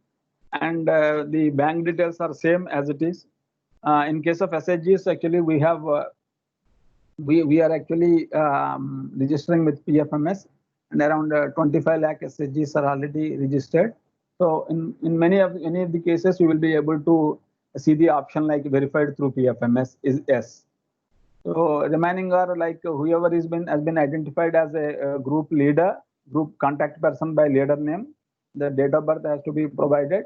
And the bank details are same as it is. In case of SHGs, actually we have we are actually registering with PFMS, and around 25 lakh SHGs are already registered. So in any of the cases, you will be able to see the option like verified through PFMS is yes. So remaining are like whoever has been identified as a group leader, group contact person by leader name. The date of birth has to be provided.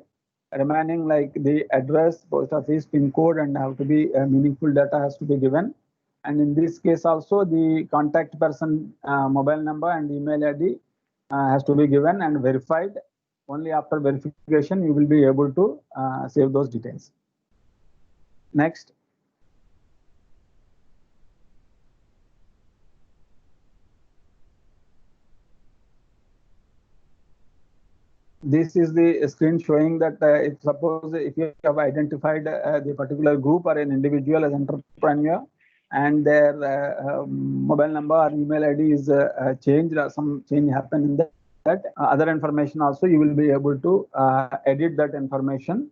Remaining like the address, post office, PIN code, and have to be meaningful data has to be given. And in this case also the contact person mobile number and email ID has to be given and verified. Only after verification you will be able to save those details. Next. This is the screen showing that if suppose if you have identified the particular group or an individual as entrepreneur, and their mobile number or email ID is changed or some change happened in that. Other information also you will be able to edit that information.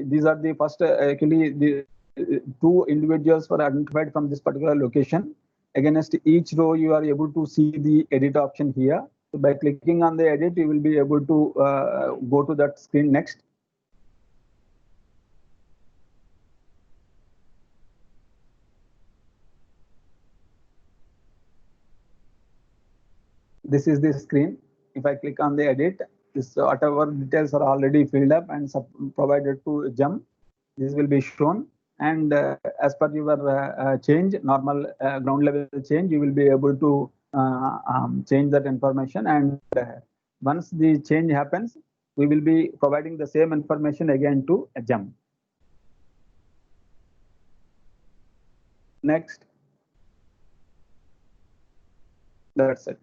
These are the first actually the two individuals were identified from this particular location. Against each row you are able to see the edit option here. So by clicking on the edit you will be able to go to that screen next. This is the screen. If I click on the edit, this whatever details are already filled up and provided to GEM, this will be shown. And as per your change, normal ground level change, you will be able to change that information. And once the change happens, we will be providing the same information again to GEM. Next. That's it.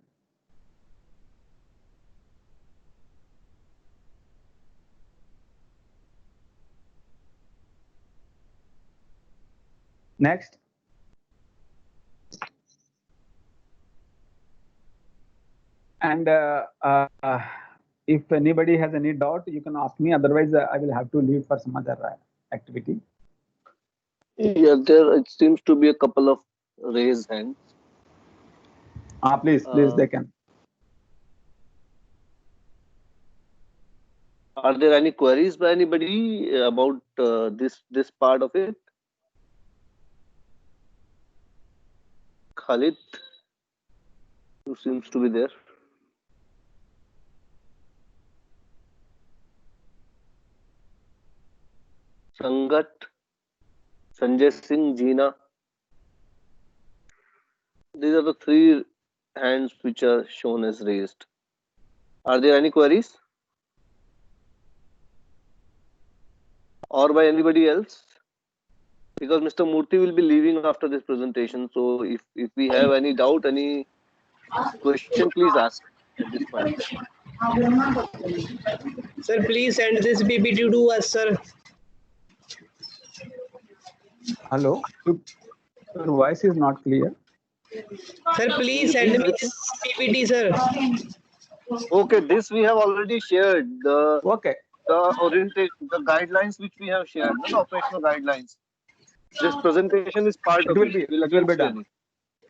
Next. And if anybody has any doubt, you can ask me. Otherwise, I will have to leave for some other activity. Yeah, there it seems to be a couple of raised hands. Please, they can. Are there any queries by anybody about this part of it? Khalid, who seems to be there. Sangat, Sanjay Singh, Jeena. These are the three hands which are shown as raised. Are there any queries? or by anybody else? Because Mr. Murthy will be leaving after this presentation. So if we have any doubt, any question, please ask at this point. Sir, please send this PPT to us, sir. Hello, your voice is not clear. Sir, please send me this PPT, sir. Okay, this we have already shared. The orientation, the guidelines which we have shared, the operational guidelines. This presentation is part of it. We'll again share it.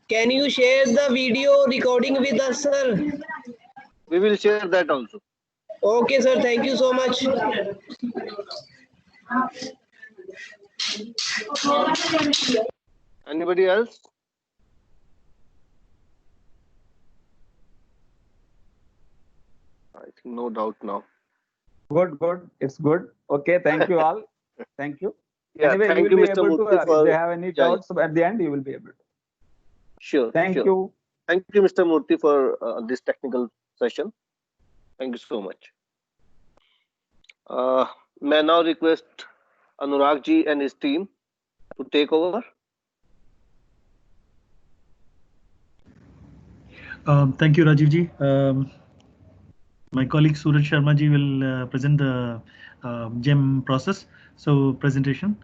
Can you share the video recording with us, sir? We will share that also. Okay, sir. Thank you so much. Anybody else? I think no doubt now. Good. It's good. Okay, thank you all. Thank you. Yeah, anyway, thank you will you, be Mr. able to, Murthy, if they have any doubts at the end, you will be able to. Sure. Thank you. Thank you, Mr. Murthy, for this technical session. Thank you so much. May I now request Anurag ji and his team to take over? Thank you, Rajiv ji. My colleague Suraj Sharma ji will present the GEM process. So presentation.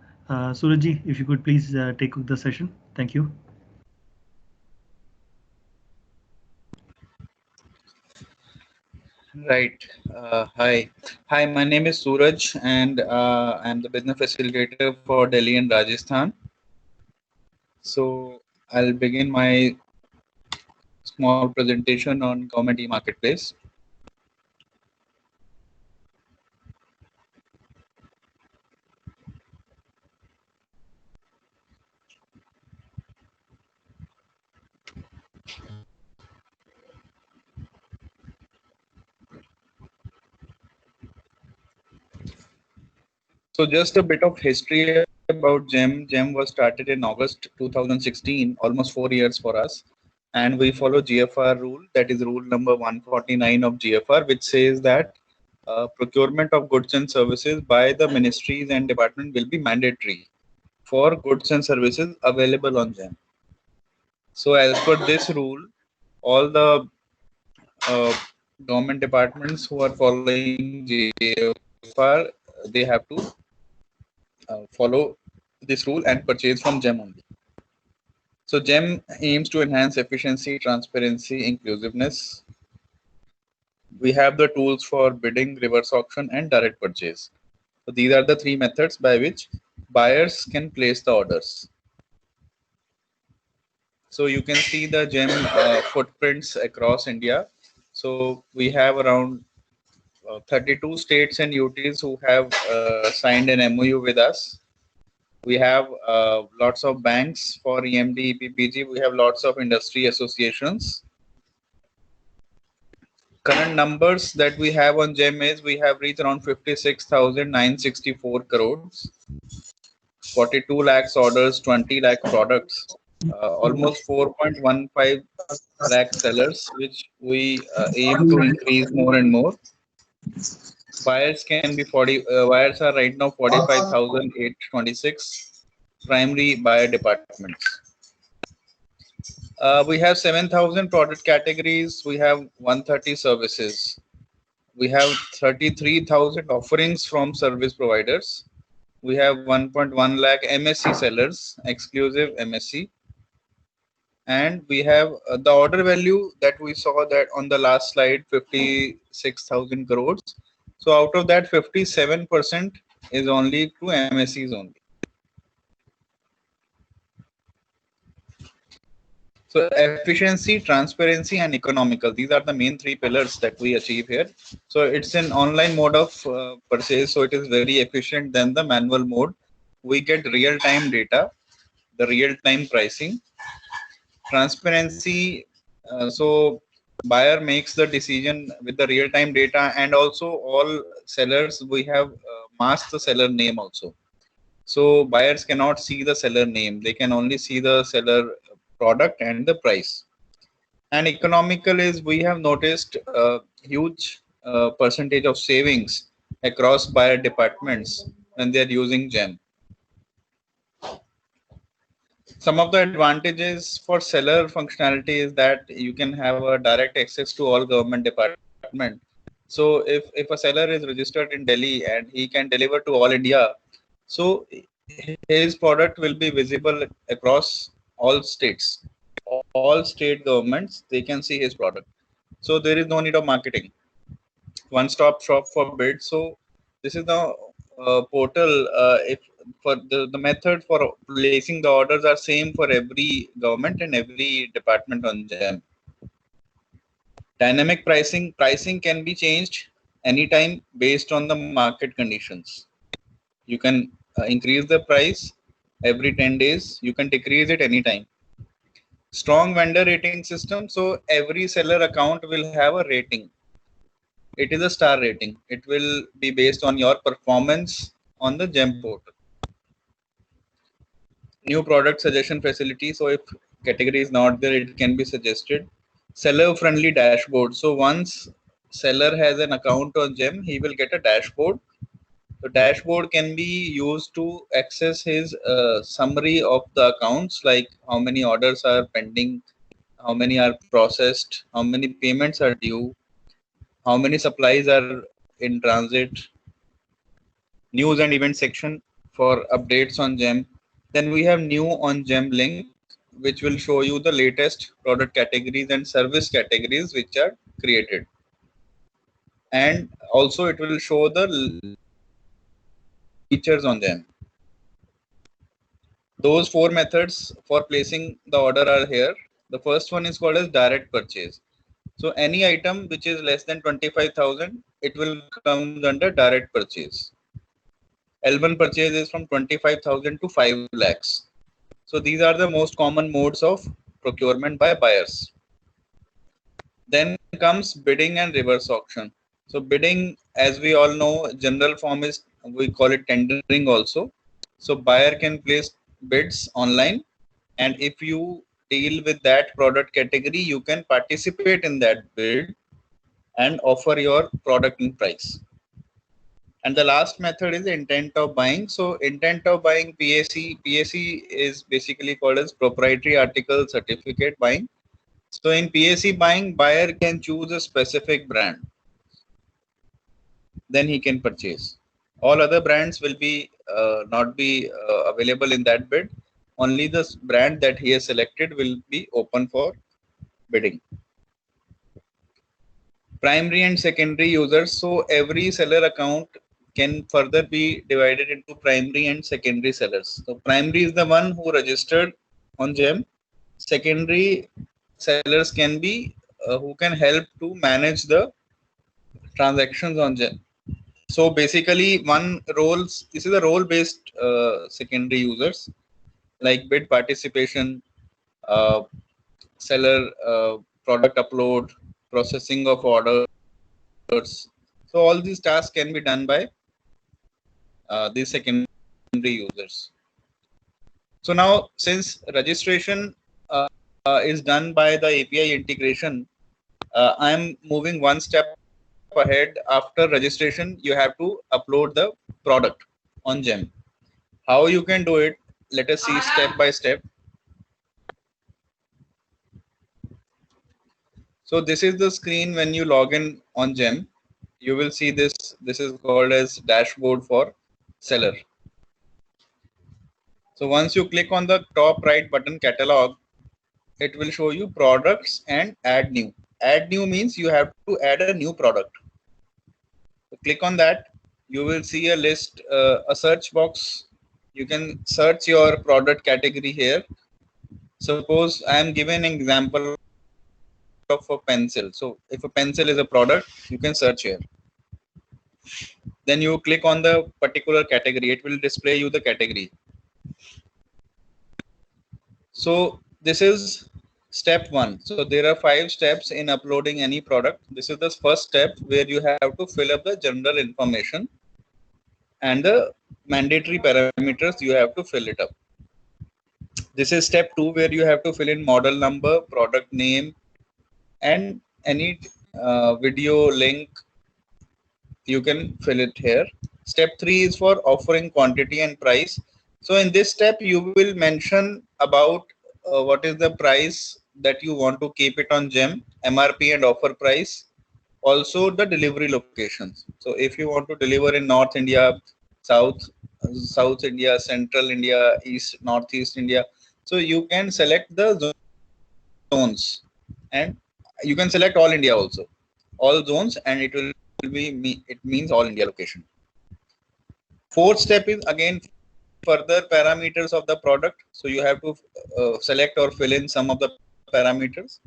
Suraj ji, if you could please take the session. Thank you. Right. Hi, my name is Suraj, and I'm the business facilitator for Delhi and Rajasthan. So I'll begin my small presentation on government e-marketplace. So just a bit of history about GEM. GEM was started in August 2016, almost 4 years for us. And we follow GFR rule, that is rule number 149 of GFR, which says that procurement of goods and services by the ministries and department will be mandatory for goods and services available on GEM. So as per this rule, all the government departments who are following GFR, they have to follow this rule and purchase from GEM only. So GEM aims to enhance efficiency, transparency, inclusiveness. We have the tools for bidding, reverse auction, and direct purchase. So these are the three methods by which buyers can place the orders. So you can see the GEM footprints across India. So we have around 32 states and UTs who have signed an MOU with us. We have lots of banks for EMD, EPPG. We have lots of industry associations. Current numbers that we have on GEM is we have reached around 56,964 crores, 42 lakhs orders, 20 lakh products, almost 4.15 lakh sellers, which we aim to increase more and more. Buyers can be buyers are right now 45,826 primary buyer departments. We have 7,000 product categories. We have 130 services. We have 33,000 offerings from service providers. We have 1.1 lakh MSC sellers, exclusive MSC. And we have the order value that we saw that on the last slide, 56,000 crores. So out of that, 57% is only to MSCs only. So efficiency, transparency, and economical. These are the main three pillars that we achieve here. So it's an online mode of purchase. So it is very efficient than the manual mode. We get real-time data, the real-time pricing, transparency. So buyer makes the decision with the real-time data, and also all sellers, we have masked the seller name also. So buyers cannot see the seller name. They can only see the seller product and the price. And economical is we have noticed a huge percentage of savings across buyer departments when they are using GeM. Some of the advantages for seller functionality is that you can have a direct access to all government departments. So if a seller is registered in Delhi and he can deliver to all India, so his product will be visible across all states. All state governments, they can see his product. So there is no need of marketing. One-stop shop for bids. So this is the portal. If for the method for placing the orders are same for every government and every department on GeM. Dynamic pricing can be changed anytime based on the market conditions. You can increase the price every 10 days. You can decrease it anytime. Strong vendor rating system. So every seller account will have a rating. It is a star rating. It will be based on your performance on the GeM portal. New product suggestion facility. So if category is not there, it can be suggested. Seller friendly dashboard. So once seller has an account on GeM, he will get a dashboard. The dashboard can be used to access his summary of the accounts, like how many orders are pending, how many are processed, how many payments are due, how many supplies are in transit, news and event section for updates on GeM. Then we have new on GeM link, which will show you the latest product categories and service categories which are created. And also it will show the features on GeM. Those 4 methods for placing the order are here. The first one is called as direct purchase. So any item which is less than 25,000, it will come under direct purchase. L1 purchase is from 25,000 to 5 lakhs. So these are the most common modes of procurement by buyers. Then comes bidding and reverse auction. So bidding, as we all know, general form is, we call it tendering also. So buyer can place bids online, and if you deal with that product category, you can participate in that bid and offer your product in price. And the last method is intent of buying. So intent of buying, PAC is basically called as proprietary article certificate buying. So in PAC buying, buyer can choose a specific brand. Then he can purchase. All other brands will be not be available in that bid. Only the brand that he has selected will be open for bidding. Primary and secondary users. So every seller account can further be divided into primary and secondary sellers. So primary is the one who registered on GeM. Secondary sellers can be who can help to manage the transactions on GeM. So basically this is a role-based secondary users, like bid participation, seller product upload, processing of orders. So all these tasks can be done by these secondary users. So now, since registration is done by the API integration, I am moving one step ahead. After registration, you have to upload the product on GeM. How you can do it? Let us see step by step. So this is the screen when you log in on GeM. You will see this. This is called as dashboard for seller. So once you click on the top right button, catalog, it will show you products and add new. Add new means you have to add a new product. So click on that. You will see a list, a search box. You can search your product category here. Suppose I am giving an example of a pencil. So if a pencil is a product, you can search here. Then you click on the particular category. It will display you the category. So this is step 1. So there are 5 steps in uploading any product. This is the first step where you have to fill up the general information and the mandatory parameters. You have to fill it up. This is step 2 where you have to fill in model number, product name, and any video link. You can fill it here. Step 3 is for offering quantity and price. So in this step, you will mention about what is the price that you want to keep it on GEM, MRP and offer price. Also the delivery locations. So if you want to deliver in North India, South India, Central India, East, Northeast India, so you can select the zones, and you can select all India also, all zones, and it will be it means all India location. Fourth step is again further parameters of the product. So you have to select or fill in some of the parameters.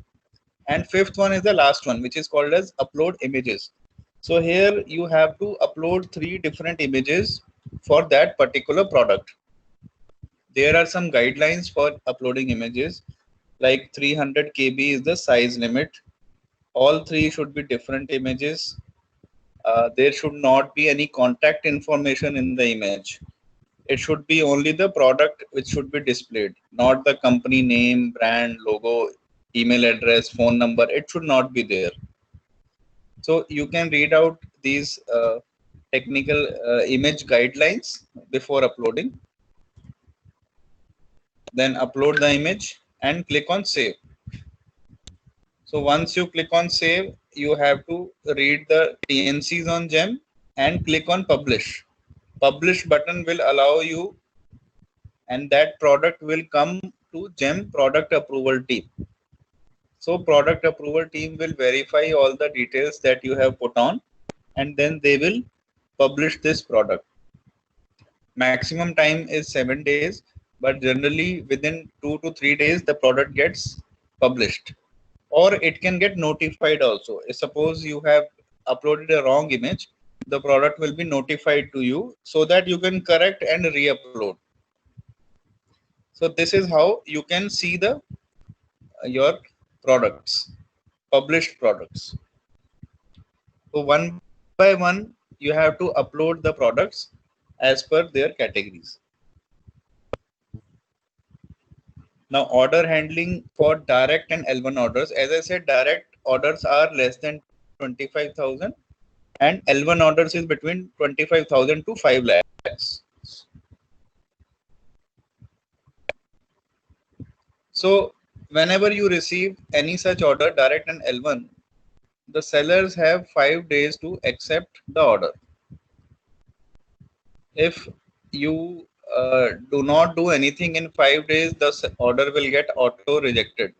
And fifth one is the last one, which is called as upload images. So here you have to upload 3 different images for that particular product. There are some guidelines for uploading images, like 300 KB is the size limit. All 3 should be different images. There should not be any contact information in the image. It should be only the product which should be displayed, not the company name, brand, logo, email address, phone number. It should not be there. So you can read out these technical image guidelines before uploading. Then upload the image and click on save. So once you click on save, you have to read the TNCs on GEM and click on publish. Publish button will allow you, and that product will come to GEM product approval team. So product approval team will verify all the details that you have put on, and then they will publish this product. Maximum time is 7 days, but generally within 2 to 3 days the product gets published, or it can get notified also. Suppose you have uploaded a wrong image, the product will be notified to you so that you can correct and re-upload. So this is how you can see the your products, published products. So one by one, you have to upload the products as per their categories. Now order handling for direct and L1 orders. As I said, direct orders are less than 25,000 and L1 orders is between 25,000 to 5 lakhs. So whenever you receive any such order, direct and L1, the sellers have 5 days to accept the order. If you do not do anything in 5 days, the order will get auto rejected.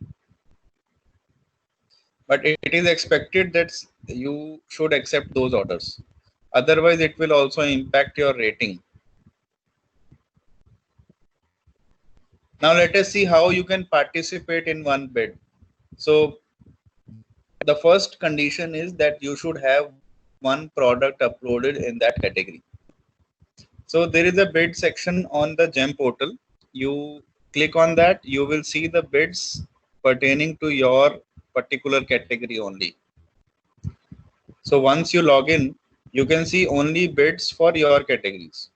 But it is expected that you should accept those orders. Otherwise, it will also impact your rating. Now let us see how you can participate in one bid. So the first condition is that you should have one product uploaded in that category. So there is a bid section on the GEM portal. You click on that, you will see the bids pertaining to your particular category only. So once you log in, you can see only bids for your categories.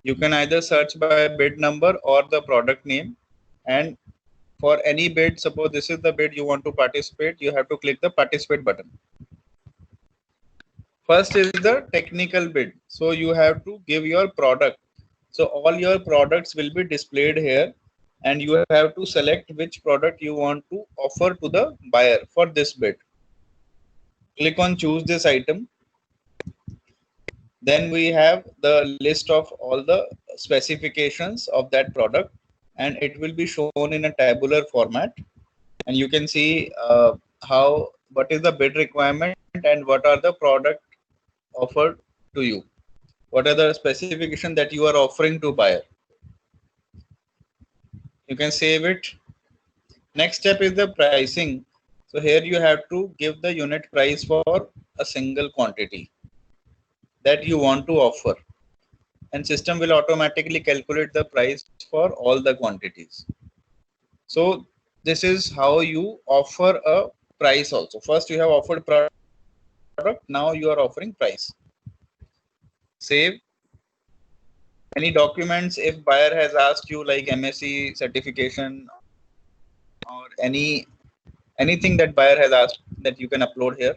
You can either search by bid number or the product name, and for any bid, suppose this is the bid you want to participate, you have to click the participate button. First is the technical bid. So you have to give your product. So all your products will be displayed here, and you have to select which product you want to offer to the buyer for this bid. Click on choose this item. Then we have the list of all the specifications of that product, and it will be shown in a tabular format. And you can see what is the bid requirement and what are the product offered to you. What are the specifications that you are offering to buyer. You can save it. Next step is the pricing. So here you have to give the unit price for a single quantity that you want to offer, and system will automatically calculate the price for all the quantities. So this is how you offer a price also. First you have offered product, now you are offering price. Save. Any documents if buyer has asked you, like MSc certification or anything that buyer has asked, that you can upload here.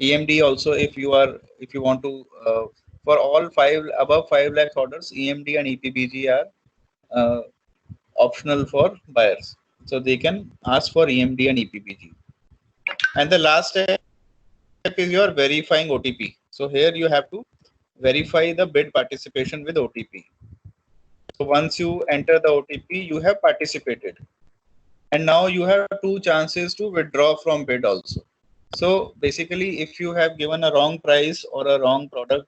EMD also, if you want to, for all above 5 lakh orders, EMD and EPBG are optional for buyers. So they can ask for EMD and EPBG. And the last step is your verifying OTP. So here you have to verify the bid participation with OTP. So once you enter the OTP, you have participated. And now you have 2 chances to withdraw from bid also. So basically, if you have given a wrong price or a wrong product,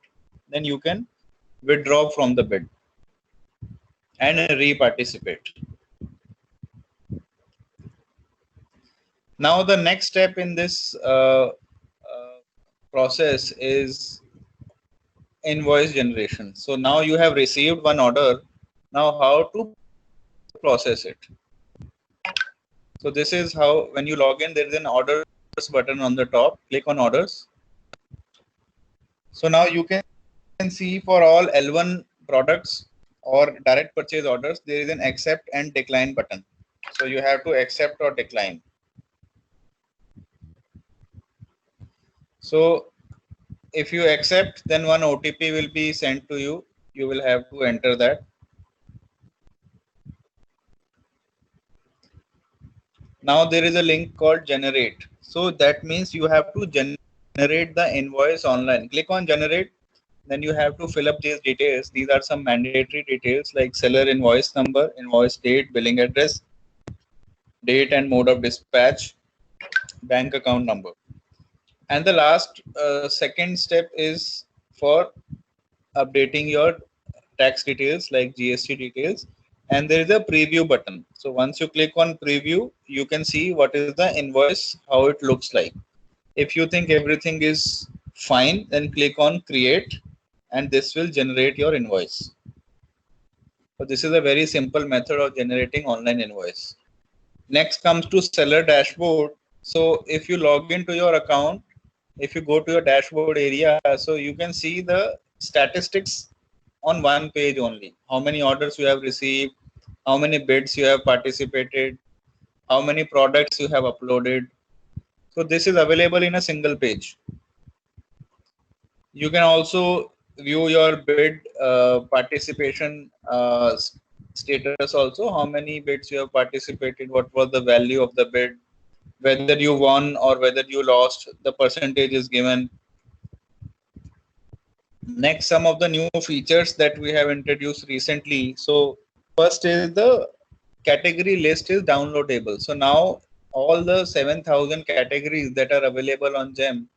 then you can withdraw from the bid and re-participate. Now the next step in this process is invoice generation. So now you have received one order. Now how to process it? So this is how, when you log in, there is an orders button on the top. Click on orders. So now you can see for all L1 products or direct purchase orders, there is an accept and decline button. So you have to accept or decline. So if you accept, then one OTP will be sent to you. You will have to enter that. Now there is a link called generate. So that means you have to generate the invoice online. Click on generate. Then you have to fill up these details. These are some mandatory details like seller invoice number, invoice date, billing address, date and mode of dispatch, bank account number. And the last second step is for updating your tax details like GST details. And there is a preview button. So once you click on preview, you can see what is the invoice, how it looks like. If you think everything is fine, then click on create and this will generate your invoice. So this is a very simple method of generating online invoice. Next comes to seller dashboard. So if you log into your account, if you go to your dashboard area, so you can see the statistics on one page only. How many orders you have received, how many bids you have participated, how many products you have uploaded. So this is available in a single page. You can also view your bid participation status also, how many bids you have participated, what was the value of the bid, whether you won or whether you lost, the percentage is given. Next, some of the new features that we have introduced recently. So first is the category list is downloadable. So now all the 7,000 categories that are available on GEM,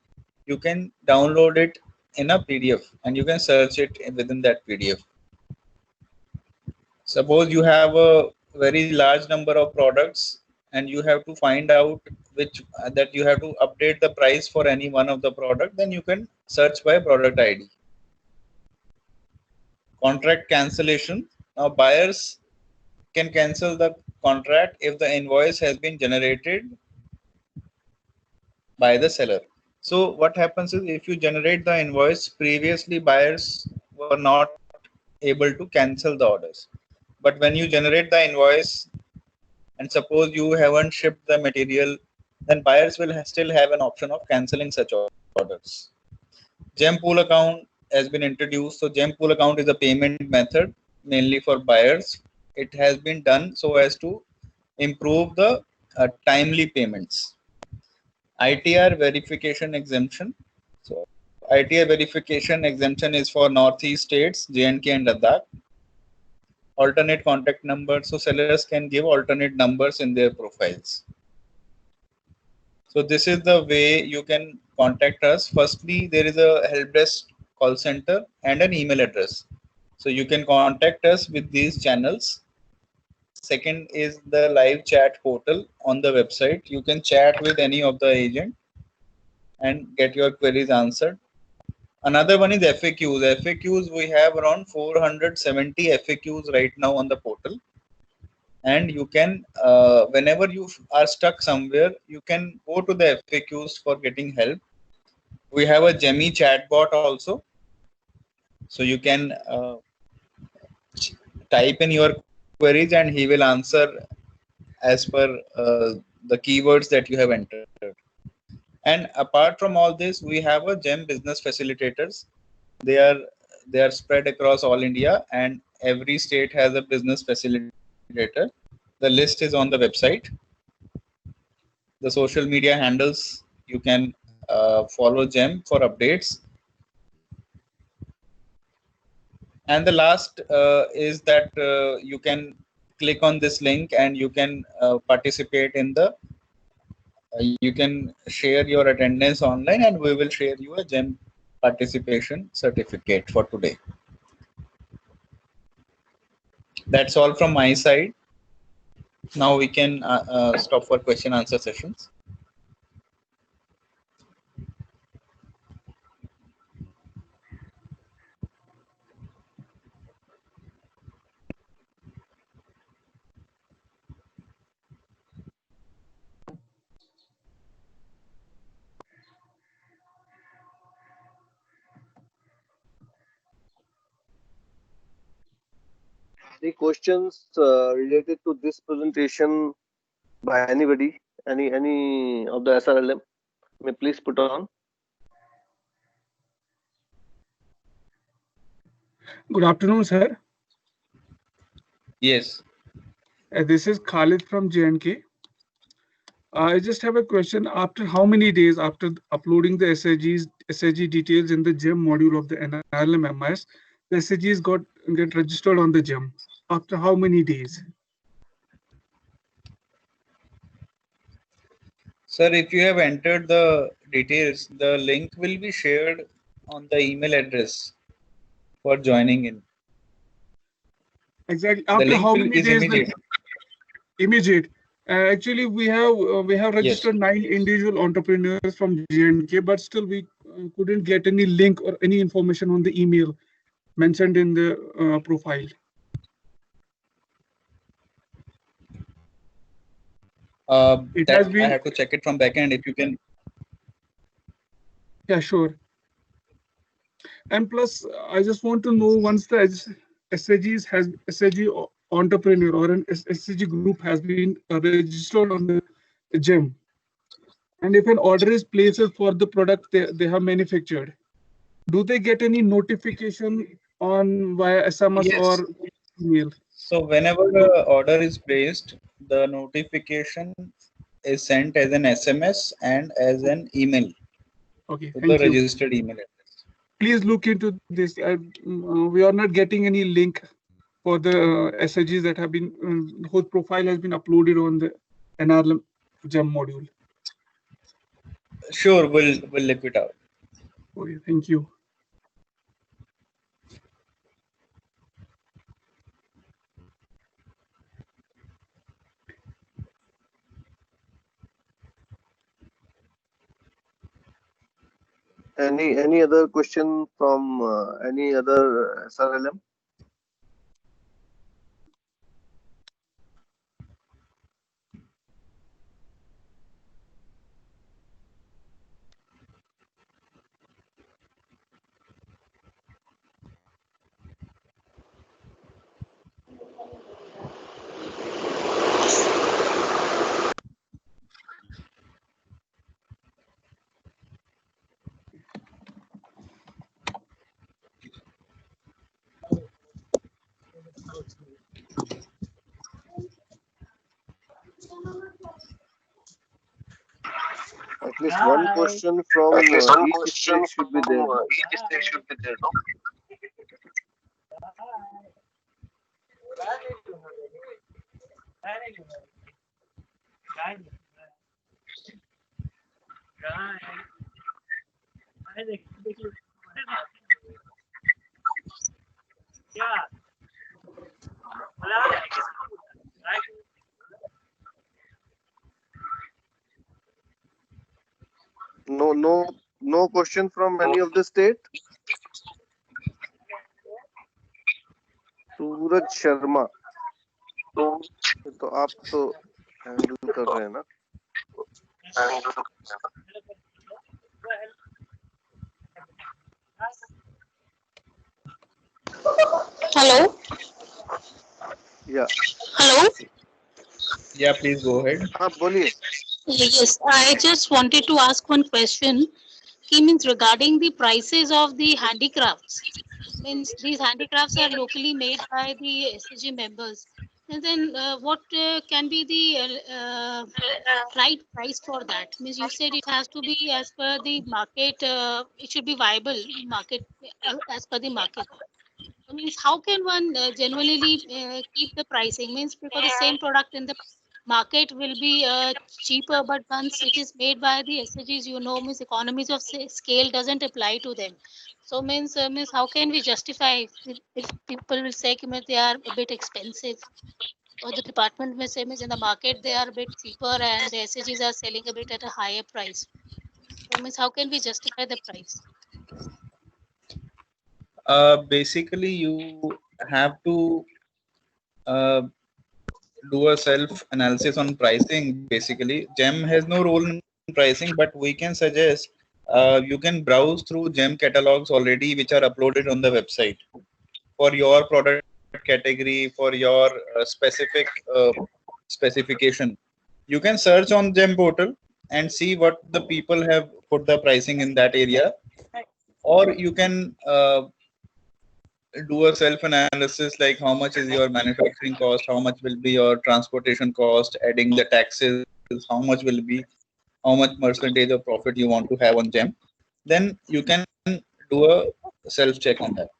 you can download it in a PDF and you can search it within that PDF. Suppose you have a very large number of products and you have to find out which that you have to update the price for any one of the product, then you can search by product ID. Contract cancellation. Now buyers can cancel the contract if the invoice has been generated by the seller. So what happens is, if you generate the invoice, previously buyers were not able to cancel the orders. But when you generate the invoice and suppose you haven't shipped the material, then buyers will still have an option of canceling such orders. GEM pool account has been introduced. So GEM pool account is a payment method mainly for buyers. It has been done so as to improve the timely payments. ITR verification exemption. So ITR verification exemption is for Northeast states, J&K and Ladakh. Alternate contact number. So sellers can give alternate numbers in their profiles. So this is the way you can contact us. Firstly, there is a help desk call center and an email address. So you can contact us with these channels. Second is the live chat portal on the website. You can chat with any of the agent and get your queries answered. Another one is FAQs. FAQs, we have around 470 FAQs right now on the portal. And you can, whenever you are stuck somewhere, you can go to the FAQs for getting help. We have a Gemmy chatbot also. So you can type in your queries and he will answer as per the keywords that you have entered. And apart from all this, we have a GEM business facilitators. They are spread across all India, and every state has a business facilitator. The list is on the website. The social media handles, you can follow GEM for updates. And the last is that you can click on this link and you can participate in the you can share your attendance online, and we will share you a GEM participation certificate for today. That's all from my side. Now we can stop for question answer sessions. Any questions related to this presentation by anybody? Any of the SRLM? May please put on. Good afternoon, sir. Yes. This is Khalid from JNK. I just have a question. After how many days after uploading the SHG details in the GEM module of the NRLM MIS, the SHGs get registered on the GEM? After how many days? Sir, if you have entered the details, the link will be shared on the email address for joining in. Exactly. After how many days? Immediate. Immediate. Actually, we have registered 9 individual entrepreneurs from JNK, but still we couldn't get any link or any information on the email mentioned in the profile. I have to check it from backend if you can. Yeah, sure. And plus, I just want to know, once the SHG entrepreneur or an SHG group has been registered on the GEM, and if an order is placed for the product they have manufactured, do they get any notification on via SMS or email? So whenever the order is placed, the notification is sent as an SMS and as an email. Okay, to thank the you. registered email address. Please look into this. We are not getting any link for the SHGs that have been, whose profile has been uploaded on the NRLM GEM module. Sure, we'll look it out. Okay, thank you. Any other question from any other SRLM? At least one question from each state should be there. No? No question from any of the state. Suraj Sharma, तो आप तो handle कर रहे हैं ना? Hello. Yeah. Hello. Yeah, please go ahead. हाँ बोलिए. Yes, I just wanted to ask one question. Means regarding the prices of the handicrafts. Means these handicrafts are locally made by the SAG members. And then what can be the right price for that? Means you said it has to be as per the market. It should be viable market as per the market. Means how can one genuinely keep the pricing? Means because the same product in the market will be cheaper, but once it is made by the SAGs, means economies of scale doesn't apply to them. So means how can we justify if people will say means they are a bit expensive, or the department may say means in the market they are a bit cheaper and the SAGs are selling a bit at a higher price. So means how can we justify the price? Basically, you have to do a self analysis on pricing. Basically, GEM has no role in pricing, but we can suggest you can browse through GEM catalogs already, which are uploaded on the website for your product category, for your specific specification. You can search on GEM portal and see what the people have put the pricing in that area, or you can do a self analysis like how much is your manufacturing cost, how much will be your transportation cost, adding the taxes, how much will be, how much percentage of profit you want to have on GEM. Then you can do a self check on that.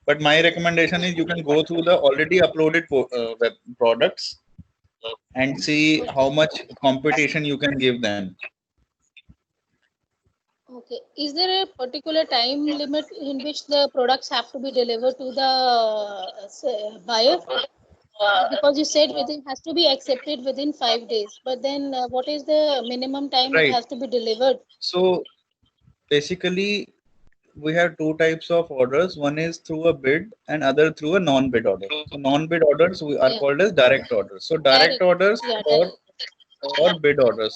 But my recommendation is you can go through the already uploaded web products and see how much competition you can give them. Okay. Is there a particular time limit in which the products have to be delivered to the buyer? Because you said it has to be accepted within 5 days. But then what is the minimum time it Right. has to be delivered? So basically, we have two types of orders. One is through a bid and other through a non-bid order. So non-bid orders we are called as direct orders. So direct orders or bid orders.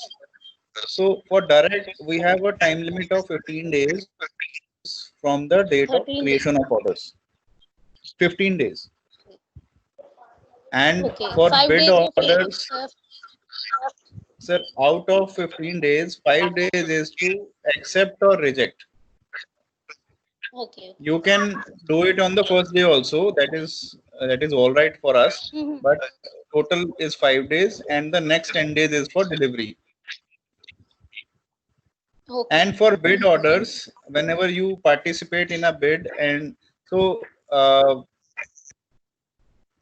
So for direct, we have a time limit of 15 days from the date of creation of orders. 15 days. And for bid orders, sir, out of 15 days, 5 days is to accept or reject. Okay. You can do it on the first day also. That is all right for us. But total is 5 days, and the next 10 days is for delivery. Okay. And for bid orders, whenever you participate in a bid, and so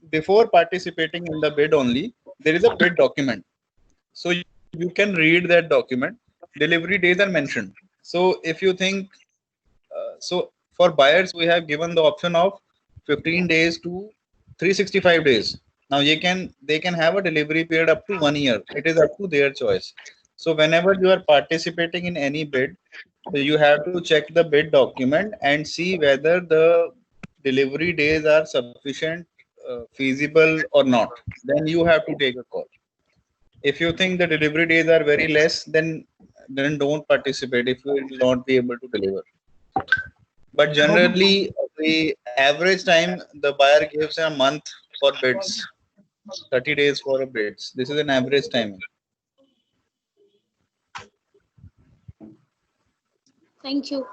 before participating in the bid only, there is a bid document. So you can read that document. Delivery days are mentioned. So if you think, so for buyers, we have given the option of 15 days to 365 days. Now they can have a delivery period up to 1 year. It is up to their choice. So whenever you are participating in any bid, you have to check the bid document and see whether the delivery days are sufficient, feasible or not. Then you have to take a call. If you think the delivery days are very less, then don't participate if you will not be able to deliver. But generally, the average time the buyer gives a month for bids, 30 days for a bids. This is an average time. Thank you.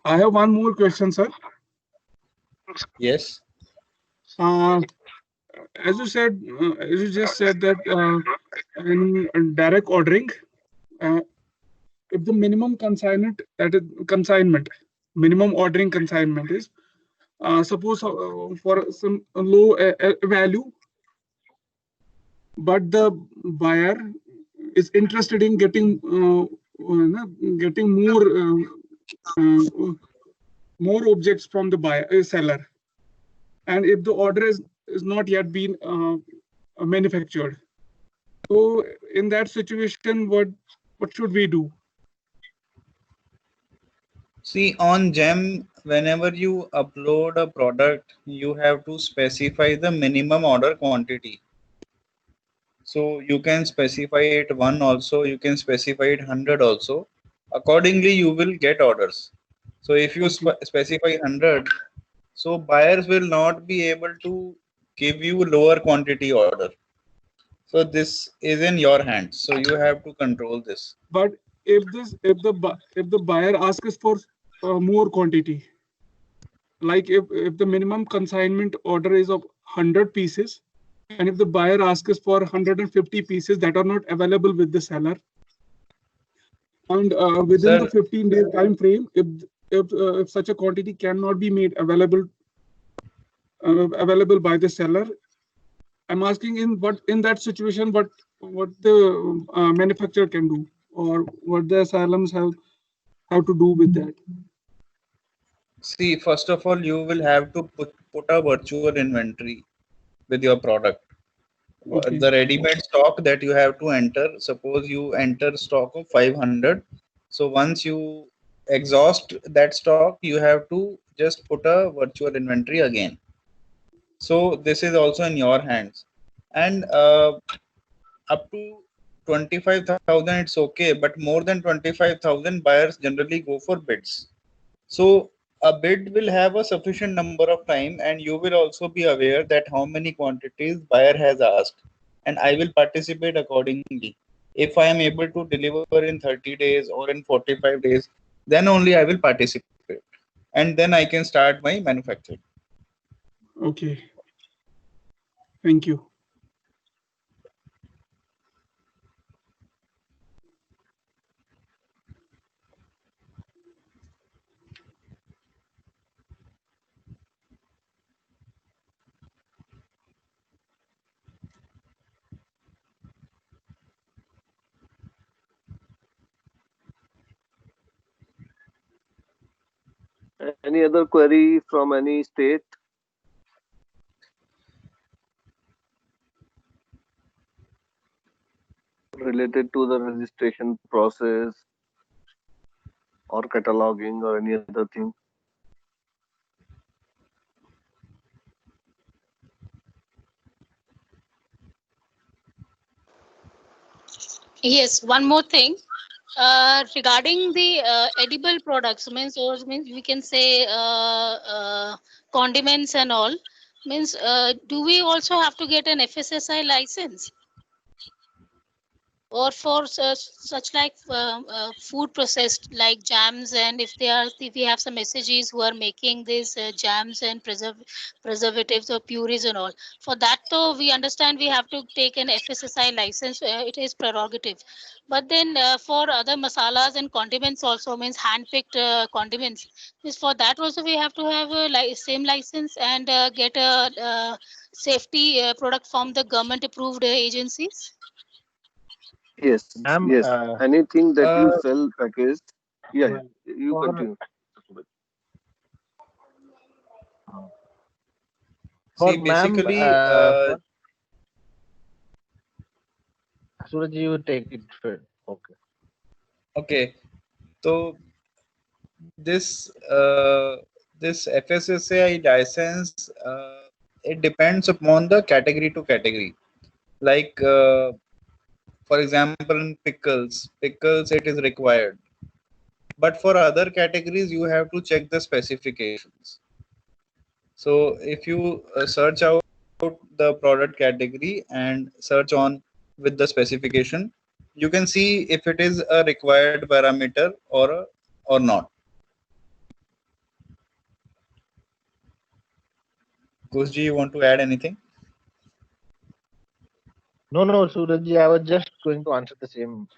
I have one more question, sir. Yes. As you said, as you just said that in direct ordering, if the minimum consignment, that is consignment, minimum ordering consignment is suppose for some low value, but the buyer is interested in getting more objects from the seller, and if the order is not yet been manufactured, so in that situation, what should we do? See, on GEM, whenever you upload a product, you have to specify the minimum order quantity. So you can specify it 1 also, you can specify it 100 also. Accordingly, you will get orders. So if you specify 100, so buyers will not be able to give you lower quantity order. So this is in your hands. So you have to control this. But if the buyer asks for more quantity, like if the minimum consignment order is of 100 pieces, and if the buyer asks for 150 pieces that are not available with the seller, and within the 15-day time frame, if such a quantity cannot be made available by the seller, I'm asking in that situation what the manufacturer can do, or what the asylums have to do with that. See, first of all, you will have to put a virtual inventory with your product. Okay. The ready-made stock that you have to enter, suppose you enter stock of 500. So once you exhaust that stock, you have to just put a virtual inventory again. So this is also in your hands. And up to 25,000 it's okay, but more than 25,000 buyers generally go for bids. So a bid will have a sufficient number of time, and you will also be aware that how many quantities buyer has asked, and I will participate accordingly. If I am able to deliver in 30 days or in 45 days, then only I will participate, and then I can start my manufacturing. Okay. Thank you. Any other query from any state? Related to the registration process or cataloging or any other thing? Yes, one more thing. Regarding the edible products, means we can say condiments and all, means do we also have to get an FSSI license? Or for such like food processed like jams, and if we have some SAGs who are making these jams and preservatives or purees and all, for that though we understand we have to take an FSSI license, it is prerogative. But then for other masalas and condiments also, means hand-picked condiments, means for that also we have to have a same license and get a safety product from the government approved agencies. Yes, yes. Anything that you sell packaged. Yeah, you continue. See, basically, Suraj, you take it first. Okay. Okay, so this this FSSAI license, it depends upon the category to category. Like for example, in pickles it is required. But for other categories, you have to check the specifications. So if you search out the product category and search on with the specification, you can see if it is a required parameter or not. Kushji, you want to add anything? No, Surajji, I was just going to answer the same.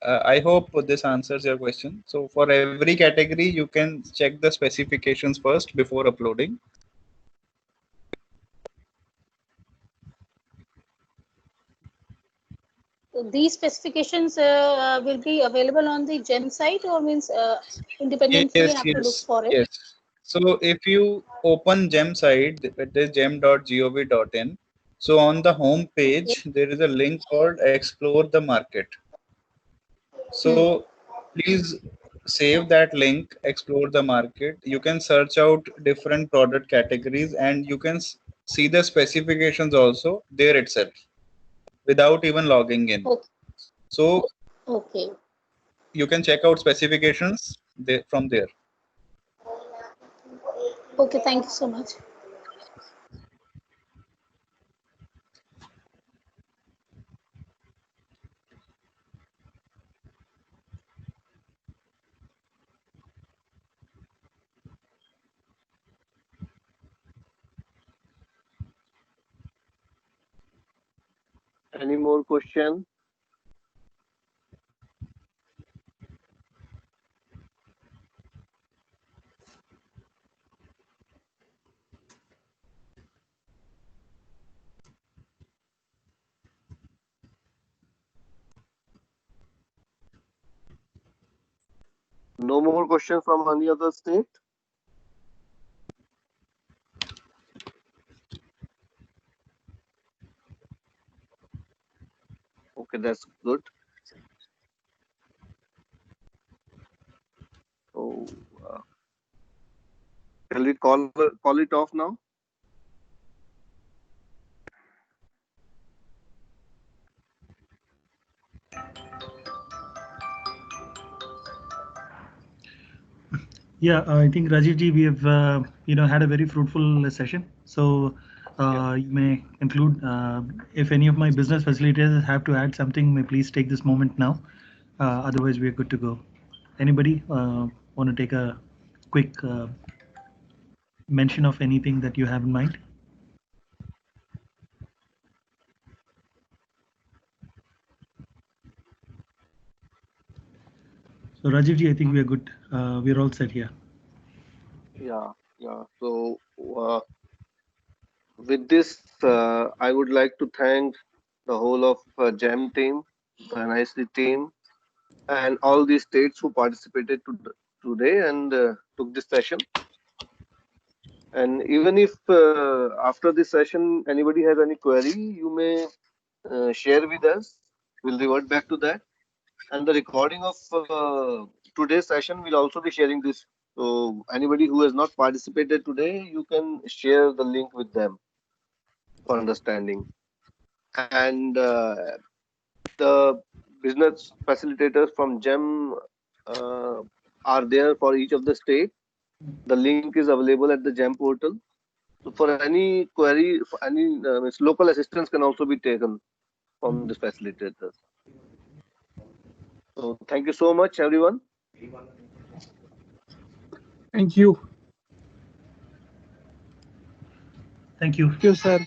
I hope this answers your question. So for every category, you can check the specifications first before uploading. These specifications will be available on the GEM site, or means independently Yes, have to look for it? yes. So if you open GEM site, it is gem.gov.in. So on the home page, there is a link called Explore the Market. So please save that link, Explore the Market. You can search out different product categories and you can see the specifications also there itself without even logging in. Okay. So okay, you can check out specifications from there. Okay, thank you so much. Any more question? No more question from any other state? Okay, that's good. So, shall we call it off now? Yeah, I think Rajiv ji, we have had a very fruitful session. So you may conclude. If any of my business facilitators have to add something, may please take this moment now. Otherwise, we are good to go. Anybody want to take a quick mention of anything that you have in mind? So Rajiv ji, I think we are good. We are all set here. Yeah. So with this, I would like to thank the whole of GEM team, the NIC team, and all the states who participated today and took this session. And even if after this session anybody has any query, you may share with us. We'll revert back to that. And the recording of today's session will also be sharing this. So anybody who has not participated today, you can share the link with them for understanding. And the business facilitators from GEM are there for each of the state. The link is available at the GEM portal. So for any query, for any local assistance can also be taken from the facilitators. So thank you so much, everyone. Thank you. Thank you. Thank you, sir.